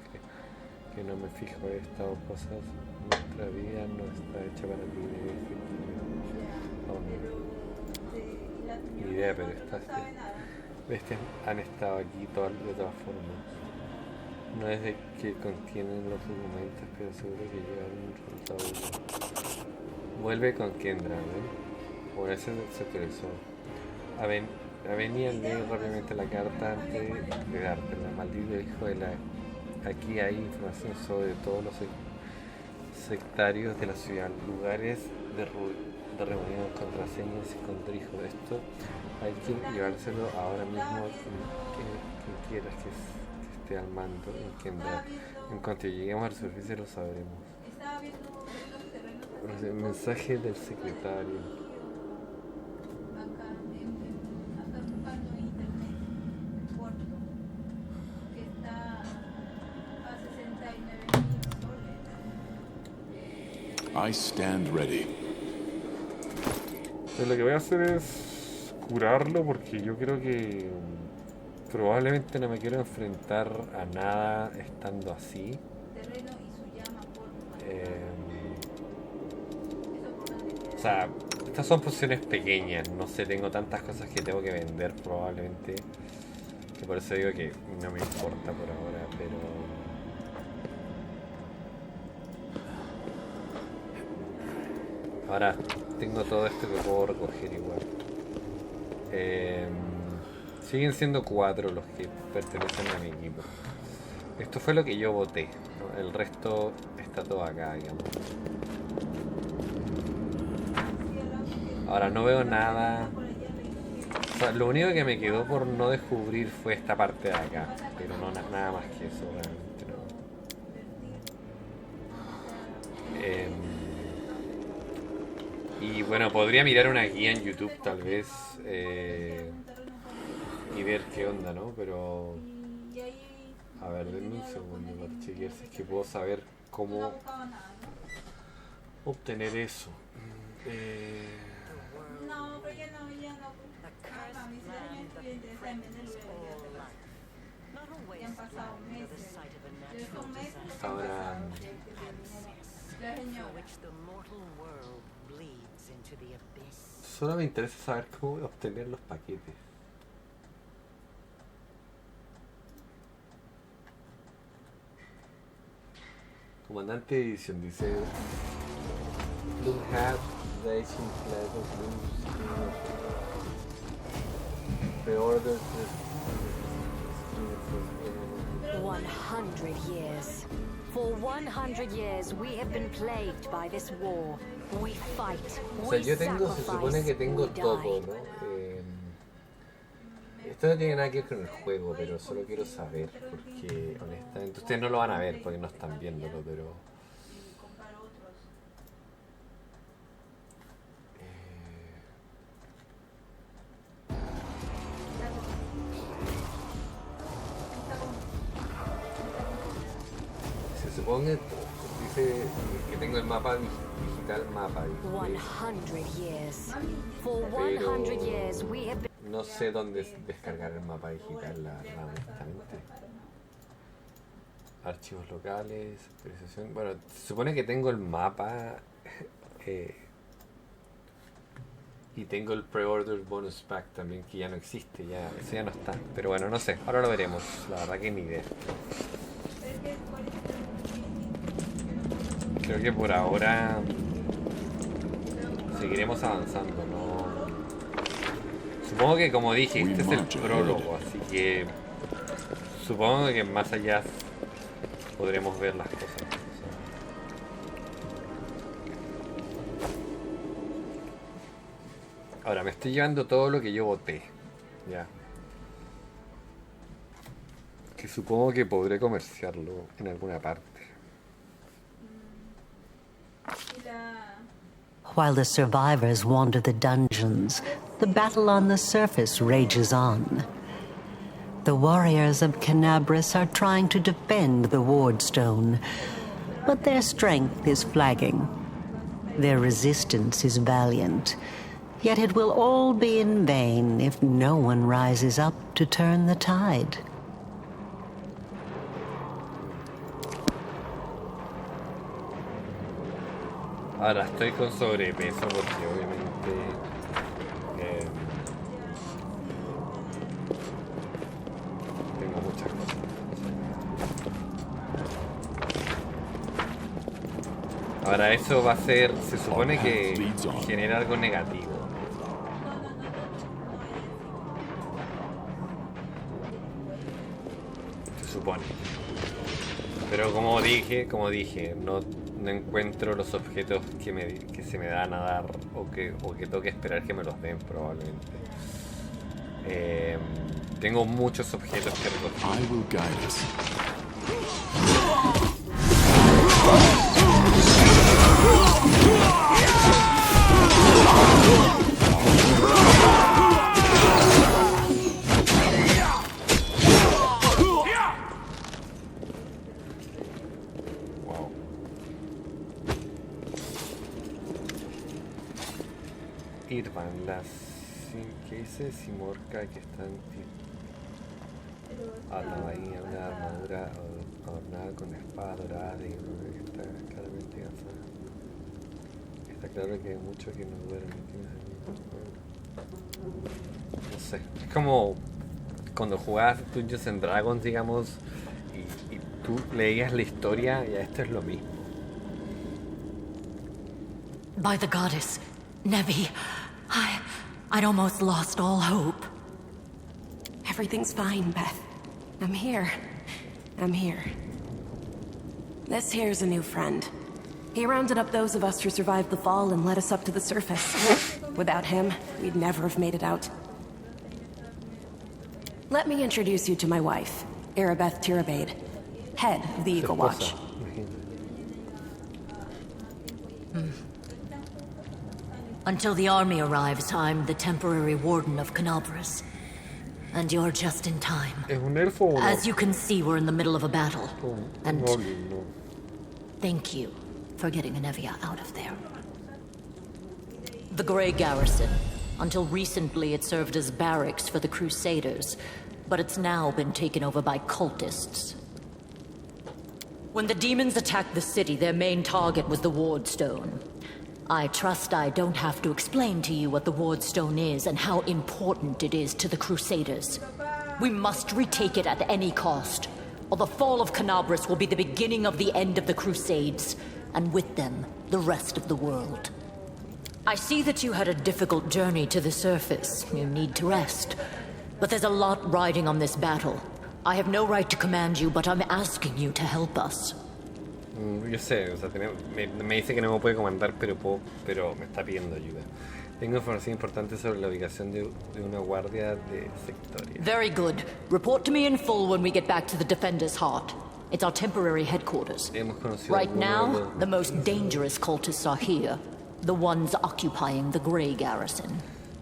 que no me fijo en estas cosas. Nuestra vida no está hecha para vivir. Ni idea, pero estas bestias han estado aquí de todas formas. No es de que contienen los documentos, pero seguro que llevan un resultado. Vuelve con Kendra, ¿ven? Por eso se autorizó. Venía a leer rápidamente la carta antes de dártela. Maldito hijo de la... Aquí hay información sobre todos los sectarios de la ciudad, lugares de reunión, contraseñas y contrahijos. Esto hay que llevárselo ahora mismo a quien quieras que esté al mando en Kendra. En cuanto lleguemos a la superficie lo sabremos. El mensaje del secretario. I stand ready. Entonces, lo que voy a hacer es curarlo porque yo creo que probablemente no me quiero enfrentar a nada estando así. O sea, estas son posiciones pequeñas, no sé, tengo tantas cosas que tengo que vender probablemente, que por eso digo que no me importa por ahora, pero... Ahora tengo todo esto que puedo recoger igual. Siguen siendo 4 los que pertenecen a mi equipo. Esto fue lo que yo voté, ¿no? El resto está todo acá, digamos. Ahora no veo nada. O sea, lo único que me quedó por no descubrir fue esta parte de acá. Pero no nada más que eso, realmente no. Y bueno, podría mirar una guía en YouTube tal vez y ver qué onda, ¿no? Pero... A ver, denme un segundo para chequear si es que puedo saber cómo obtener eso. No, pero ya no. A mí me interesa en vender ya han pasado meses. Son meses lo que han Ahora... pasado. La señora. Solo me interesa saber cómo obtener los paquetes. Comandante de edición dice: Blue Hat, Racing Flag of Blues, Pre-order 100 years. For 100 years we have been plagued by this war. We fight, o sea, yo tengo, se supone que tengo todo, ¿no? Esto no tiene nada que ver con el juego, pero solo quiero saber, porque honestamente ustedes no lo van a ver porque no están viéndolo, pero... Se supone, dice que tengo el mapa digital, pero no sé dónde descargar el mapa digital, honestamente. Archivos locales, actualización. Bueno, se supone que tengo el mapa y tengo el pre-order bonus pack también, que ya no existe, ya eso ya no está. Pero bueno, no sé, ahora lo veremos. La verdad que ni idea. Creo que por ahora seguiremos avanzando, ¿no? Supongo que, como dije, este es el prólogo, así que supongo que más allá podremos ver las cosas. Ahora me estoy llevando todo lo que yo voté, ya. Ok, que supongo que podré comerciarlo en alguna parte. Y la... While the survivors wander the dungeons, the battle on the surface rages on. The warriors of Canabris are trying to defend the wardstone, but their strength is flagging. Their resistance is valiant, yet it will all be in vain if no one rises up to turn the tide. Ahora estoy con sobrepeso porque obviamente tengo muchas cosas. Ahora eso va a ser, se supone que genera algo negativo. Se supone. Pero como dije, no encuentro los objetos que se me dan a dar o que tengo que esperar que me los den probablemente. Tengo muchos objetos que recoger. I will guide us. Irvan, las que hice Simorca que están a la bahía, una armadura adornada con espada dorada y está claramente cansada. Está claro que hay mucho que no duermen. No sé, es como cuando jugabas Dungeons and Dragons, digamos, y tú leías la historia y esto es lo mismo. By the goddess, Nevi, I'd almost lost all hope. Everything's fine, Beth. I'm here. This here's a new friend. He rounded up those of us who survived the fall and led us up to the surface. Without him, we'd never have made it out. Let me introduce you to my wife, Arabeth Tirabade, head of the Eagle Watch. Until the army arrives, I'm the temporary warden of Canabris. And you're just in time. As you can see, we're in the middle of a battle. And thank you for getting Anevia out of there. The Grey Garrison. Until recently, it served as barracks for the Crusaders, but it's now been taken over by cultists. When the demons attacked the city, their main target was the Wardstone. I trust I don't have to explain to you what the Wardstone is and how important it is to the Crusaders. We must retake it at any cost, or the fall of Canabris will be the beginning of the end of the Crusades, and with them, the rest of the world. I see that you had a difficult journey to the surface. You need to rest. But there's a lot riding on this battle. I have no right to command you, but I'm asking you to help us. Yo sé, o sea, me dice que no me puede comandar, pero me está pidiendo ayuda. Tengo información importante sobre la ubicación de una guardia de Sectoria. Very good. Report to me in full when we get back to the Defender's Heart. It's our temporary headquarters. Right now, the most dangerous cultists are here. The ones occupying the Grey Garrison.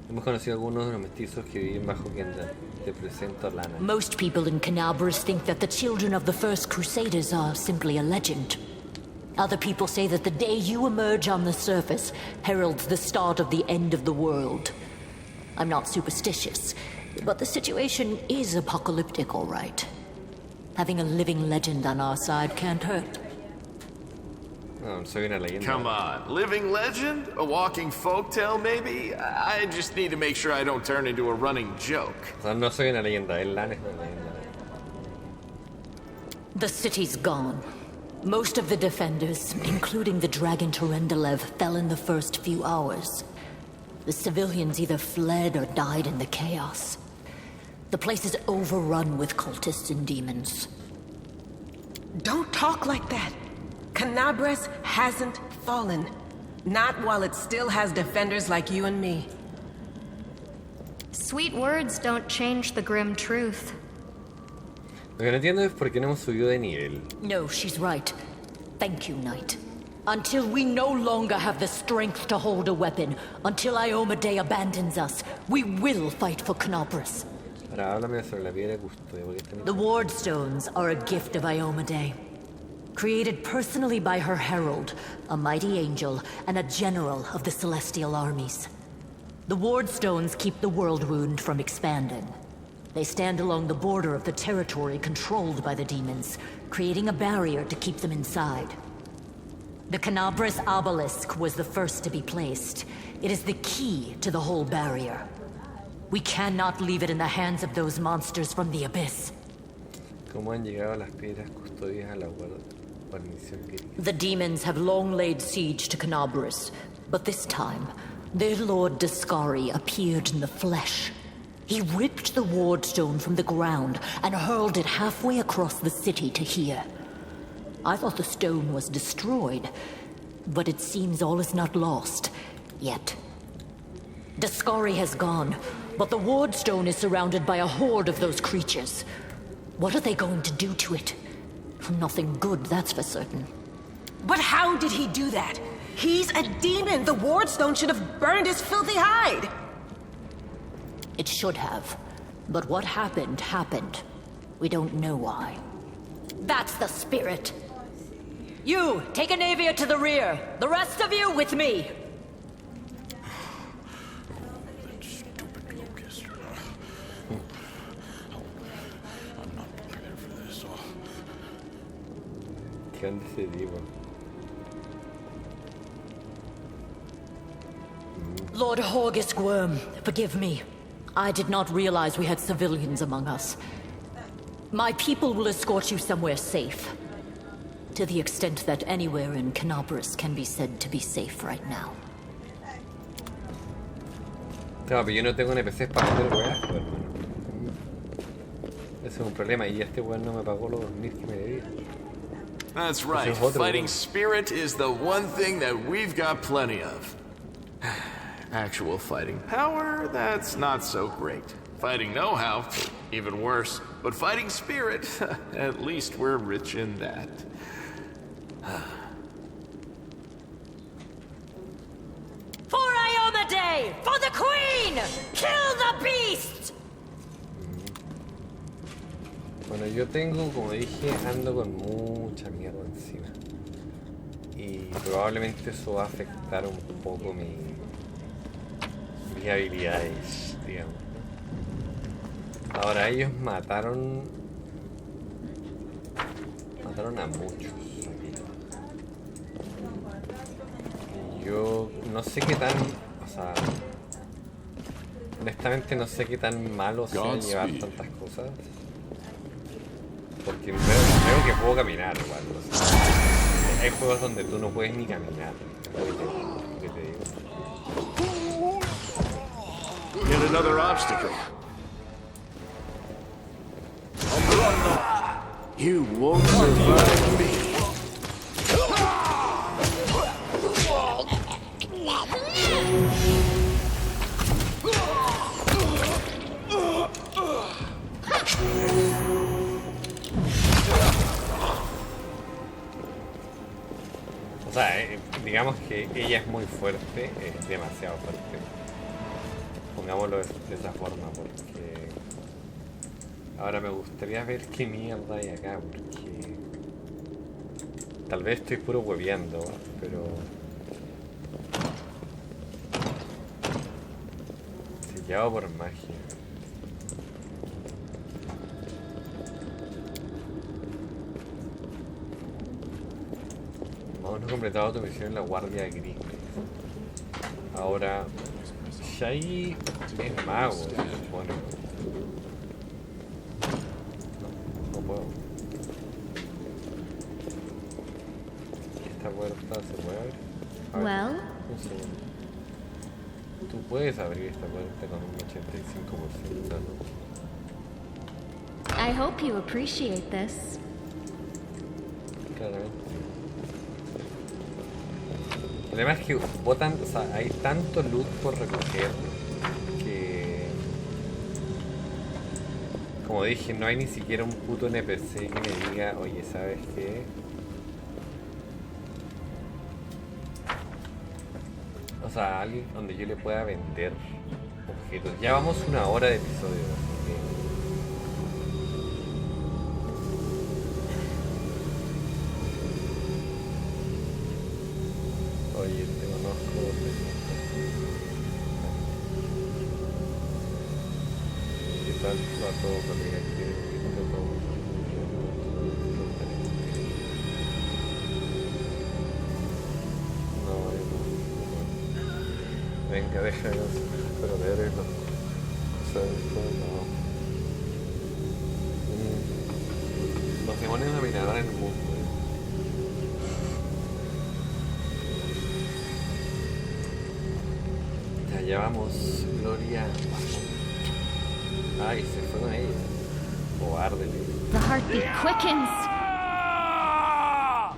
Hemos conocido algunos de los mestizos que viven bajo Kendall. Te presento Lana. Most people in Canabris think that the children of the first Crusaders are simply a legend. Other people say that the day you emerge on the surface heralds the start of the end of the world. I'm not superstitious, but the situation is apocalyptic, all right. Having a living legend on our side can't hurt. No, soy una leyenda. Come on, living legend? A walking folktale, maybe? I just need to make sure I don't turn into a running joke. O sea, no soy una leyenda, el Lana es una leyenda. The city's gone. Most of the defenders, including the Dragon Terendelev, fell in the first few hours. The civilians either fled or died in the chaos. The place is overrun with cultists and demons. Don't talk like that. Canabris hasn't fallen. Not while it still has defenders like you and me. Sweet words don't change the grim truth. Lo que no entiendo es por qué no hemos subido de nivel. No, she's right. Thank you, Knight. Until we no longer have the strength to hold a weapon, until Iomedae abandons us, we will fight for Knobris. Ahora háblame sobre la piedra custodia. The Ward Stones are a gift of Iomedae. Created personally by her herald, a mighty angel, and a general of the celestial armies. The Ward Stones keep the world wound from expanding. They stand along the border of the territory controlled by the demons, creating a barrier to keep them inside. The Knobris obelisk was the first to be placed. It is the key to the whole barrier. We cannot leave it in the hands of those monsters from the abyss. ¿Cómo han llegado las piedras custodias a la guarnición griega? The demons have long laid siege to Knobris, but this time, their lord Dascari appeared in the flesh. He ripped the ward stone from the ground and hurled it halfway across the city to here. I thought the stone was destroyed, but it seems all is not lost, yet. Dascari has gone, but the ward stone is surrounded by a horde of those creatures. What are they going to do to it? Nothing good, that's for certain. But how did he do that? He's a demon. The ward stone should have burned his filthy hide. It should have. But what happened, happened. We don't know why. That's the spirit. You, take Anavia to the rear. The rest of you with me. That stupid locust. I'm not prepared for this. ¿Qué onda ese tipo? Lord Horgus Worm, forgive me. I did not realize we had civilians among us. My people will escort you somewhere safe. To the extent that anywhere in Knobris can be said to be safe right now. No, pero yo no tengo NPCs para hacer weas, pues, hermano. Ese es un problema y este weón no me pagó los 2000 que me debía. That's right. Fighting spirit is the one thing that we've got plenty of. Actual fighting power, that's not so great. Fighting know-how, even worse. But fighting spirit, at least we're rich in that. For Iomedae! For the Queen! Kill the beast! Bueno, yo tengo, como dije, ando con mucha mierda encima. Y probablemente eso va a afectar un poco mis habilidades, digamos. Ahora ellos mataron a muchos aquí. Y yo no sé qué tan, o sea, honestamente no sé qué tan malo sea llevar tantas cosas. Porque creo que puedo caminar igual, o sea, hay juegos donde tú no puedes ni caminar. Lo que te digo. Yet another obstacle. You won't survive me. O sea, digamos que ella es muy fuerte, es demasiado fuerte. Pongámoslo de esa forma, porque ahora me gustaría ver qué mierda hay acá, porque tal vez estoy puro hueveando, pero sellado por magia. Aún no he completado tu misión en la guardia gris. Ahora Shai es mago, se supone. No puedo. Esta puerta se puede abrir. A ver, Well? un segundo. Tú puedes abrir esta puerta con un 85%, ¿no? I hope you appreciate this. Claramente. El problema es que botan, o sea, hay tanto loot por recoger que Como dije, no hay ni siquiera un puto NPC que me diga, oye, ¿sabes qué? O sea, alguien donde yo le pueda vender objetos. Ya vamos 1 hora de episodio, así que... Oye, te conozco. ¿Qué tal va todo, colega? ¿Qué tal todo? No, venga, deja de pero leer las cosas de esto, no. Los demonios dominarán el mundo. Ya llevamos Gloria. Ay, se fue con ella. O árdele. The heartbeat quickens.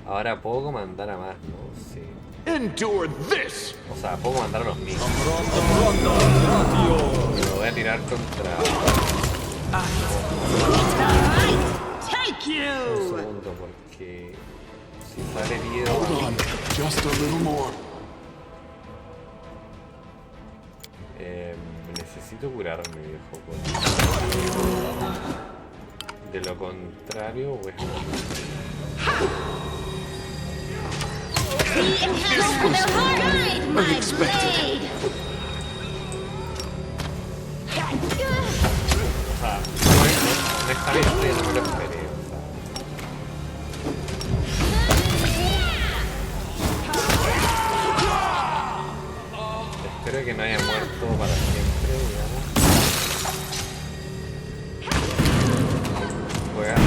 Ahora puedo mandar a más, ¿no? Sí. Endure this. O sea, puedo mandar a los míos. Me lo voy a tirar contra... Take Un you! segundo, porque... Si sale herido... Hold on, just a little more. Necesito curarme, viejo. De lo contrario, pues... Unexpected. O sea, honestamente no me lo esperé, o sea... Espero que no haya muerto para siempre, digamos. Juega.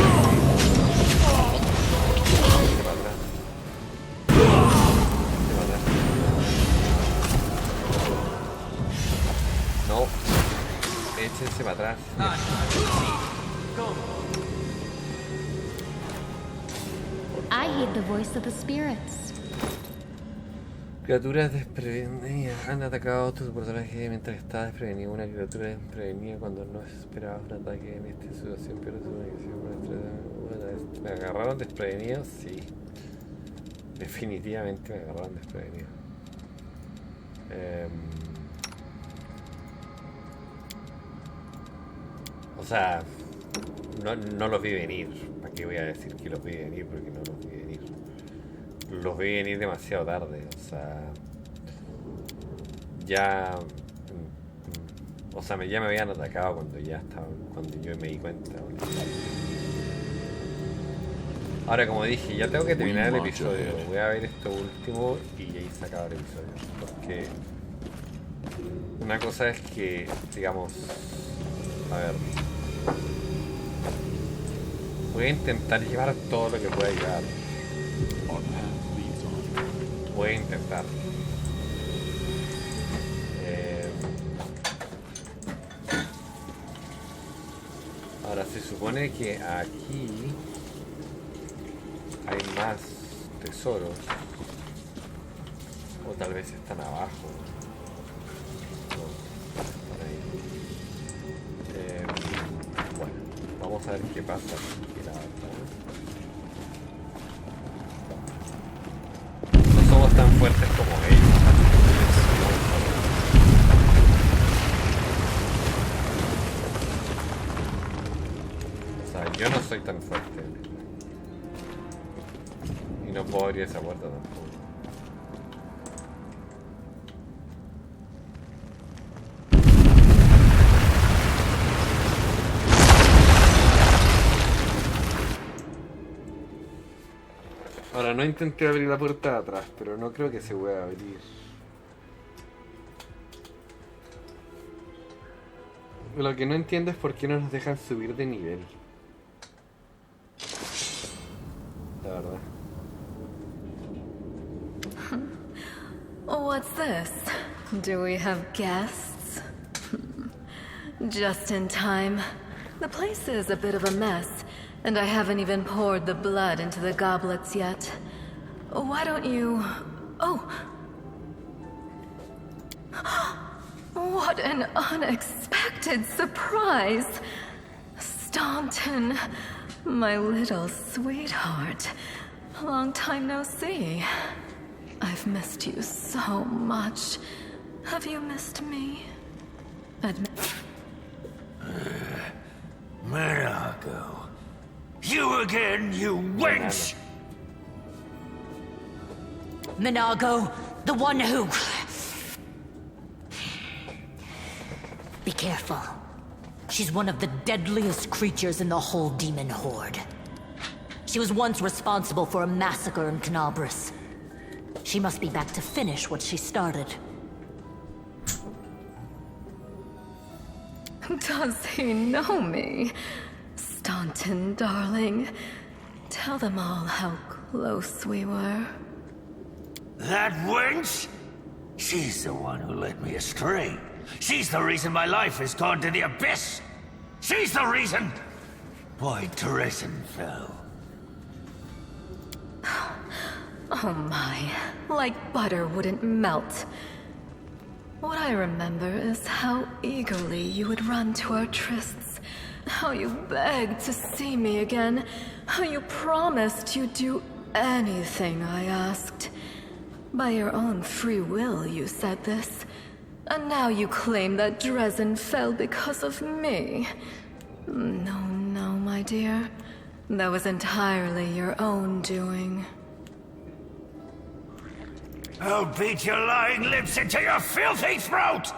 No. Échense para atrás. I heed the voice of the spirits. Criaturas desprevenidas han atacado a tu personaje mientras está desprevenido. Una criatura desprevenida cuando no esperabas un ataque en esta situación, pero su negación. ¿Me agarraron desprevenido? Sí. Definitivamente me agarraron desprevenido. O sea, no los vi venir. ¿Para qué voy a decir que los vi venir? Porque no los vi venir. Los vi venir demasiado tarde. O sea, ya... O sea, ya me habían atacado cuando yo me di cuenta. Ahora, como dije, ya tengo que terminar el episodio. Voy a ver esto último y ahí se acaba el episodio. Porque una cosa es que, digamos, a ver, voy a intentar llevar todo lo que pueda llevar. Voy a intentar. Ahora se supone que aquí hay más tesoros, o tal vez están abajo. No, están ahí. Bueno, vamos a ver qué pasa aquí, la verdad. No somos tan fuertes como ellos. O sea, yo no soy tan fuerte. Y no puedo abrir esa puerta tampoco. Ahora, no intenté abrir la puerta de atrás, pero no creo que se pueda abrir. Lo que no entiendo es por qué no nos dejan subir de nivel. La verdad. What's this? Do we have guests? Just in time. The place is a bit of a mess, and I haven't even poured the blood into the goblets yet. Why don't you... Oh! What an unexpected surprise! Staunton, my little sweetheart. Long time no see. I've missed you so much. Have you missed me? Monaco. You again, you wench! Minago, the one who... Be careful. She's one of the deadliest creatures in the whole demon horde. She was once responsible for a massacre in Canabris. She must be back to finish what she started. Does he know me? Staunton, darling. Tell them all how close we were. That wench? She's the one who led me astray. She's the reason my life has gone to the abyss. She's the reason why Teresen fell. Oh my, like butter wouldn't melt. What I remember is how eagerly you would run to our trysts, how you begged to see me again, how you promised you'd do anything I asked. By your own free will, you said this. And now you claim that Dresden fell because of me. No, my dear. That was entirely your own doing. I'll beat your lying lips into your filthy throat!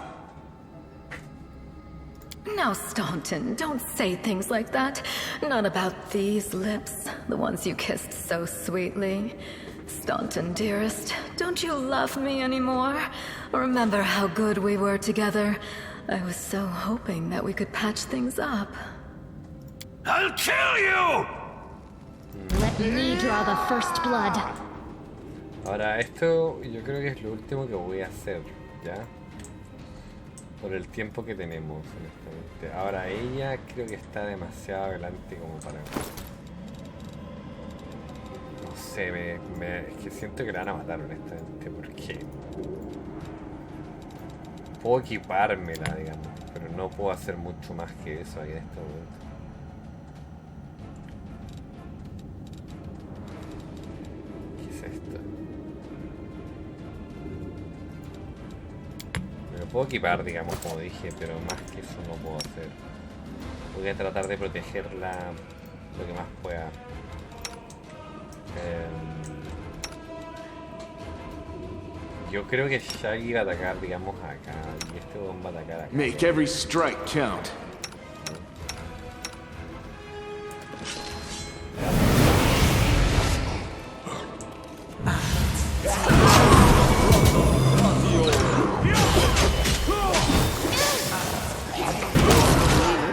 Now, Staunton, don't say things like that. Not about these lips, the ones you kissed so sweetly. Staunton, dearest, don't you love me anymore? Remember how good we were together? I was so hoping that we could patch things up. I'll kill you! Let me draw the first blood. Ahora esto yo creo que es lo último que voy a hacer, ¿ya? Por el tiempo que tenemos, honestamente. Ahora ella creo que está demasiado adelante como para... No sé, es que siento que la van a matar, honestamente, porque... Puedo equipármela, digamos, pero no puedo hacer mucho más que eso ahí en este momento. ¿Qué es esto? Me lo puedo equipar, digamos, como dije, pero más que eso no puedo hacer. Voy a tratar de protegerla lo que más pueda. Yo creo que Shaggy va a atacar, digamos, acá, y este bomb va a atacar acá. Make every strike count.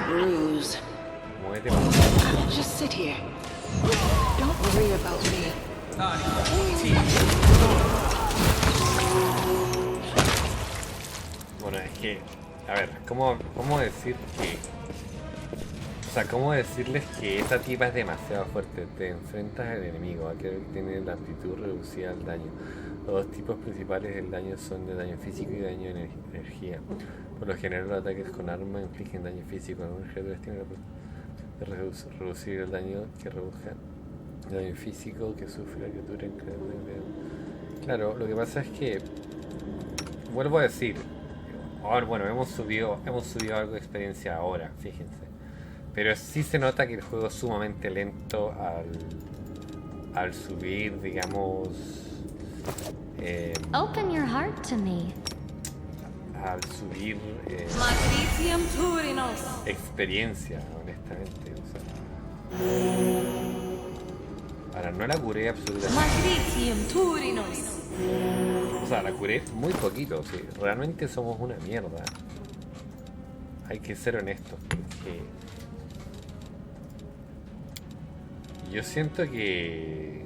Bruise. Just sit here. Don't worry about me. Bueno, es que, a ver, ¿cómo decir que... O sea, ¿cómo decirles que esa tipa es demasiado fuerte? Te enfrentas al enemigo, aquel que tiene la amplitud reducida al daño. Los dos tipos principales del daño son de daño físico y daño de energía. Por lo general, los ataques con arma infligen daño físico. Algunos criaturas tienen la posibilidad de reducir el daño que reduzca el daño físico que sufre la criatura en cada nivel. Claro, lo que pasa es que... Vuelvo a decir... Ahora, bueno, hemos subido algo de experiencia ahora, fíjense. Pero sí se nota que el juego es sumamente lento al subir, digamos... Open your heart to me. Al subir experiencia, honestamente. O sea. Ahora, no la curé absolutamente. O sea, la curé muy poquito, sí. Realmente somos una mierda. Hay que ser honestos, porque yo siento que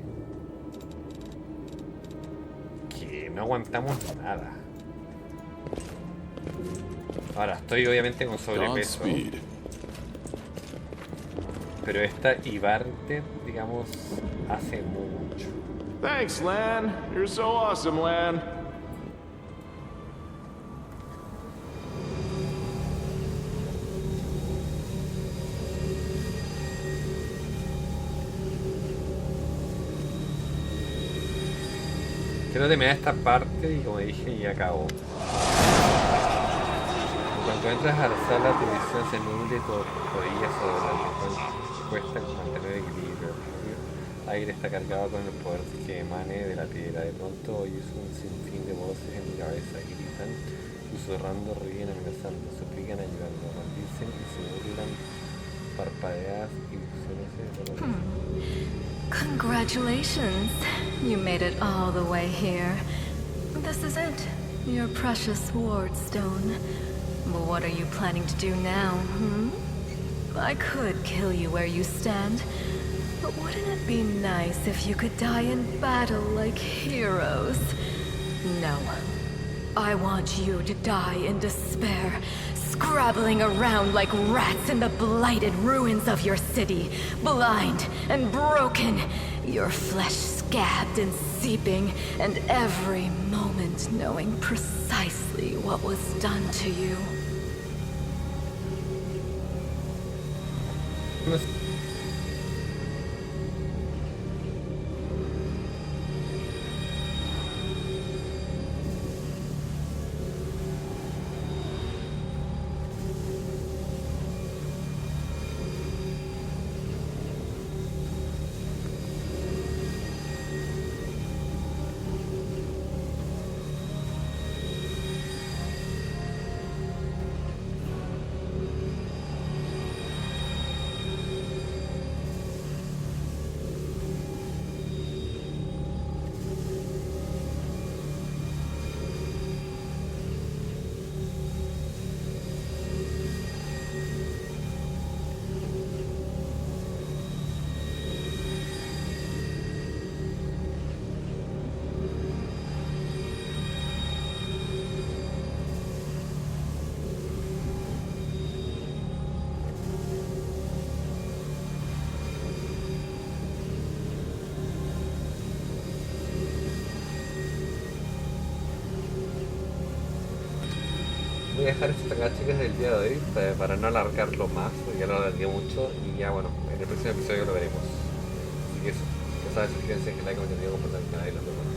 no aguantamos nada. Ahora, estoy obviamente con sobrepeso. Pero esta Ibarte, digamos, hace mucho. Thanks, Lan. You're so awesome, Lan. quiero terminar esta parte y como dije, ya acabó. Cuando entras a la sala, tu visión se nuble y tus rodillas sobre la cuesta mantener el equilibrio. El aire está cargado con el poder que emane de la piedra. De pronto oyes un sinfín de voces en tu cabeza que gritan, susurrando, ríen, amenazando, suplican, ayudando, maldicen y se burlan, parpadeas y visiones de dolor. Congratulations! You made it all the way here. This is it, your precious ward stone. But what are you planning to do now, I could kill you where you stand, but wouldn't it be nice if you could die in battle like heroes? No. I want you to die in despair, scrabbling around like rats in the blighted ruins of your city, blind and broken, your flesh scabbed and seeping, and every moment knowing precisely what was done to you. Voy a dejar esto acá, chicas, del día de hoy para no alargarlo más, porque ya lo alargué mucho y ya bueno, en el próximo episodio lo veremos. Así que eso, ya sabes, suscríbanse, que like, comentarios, compartan el canal y los demás.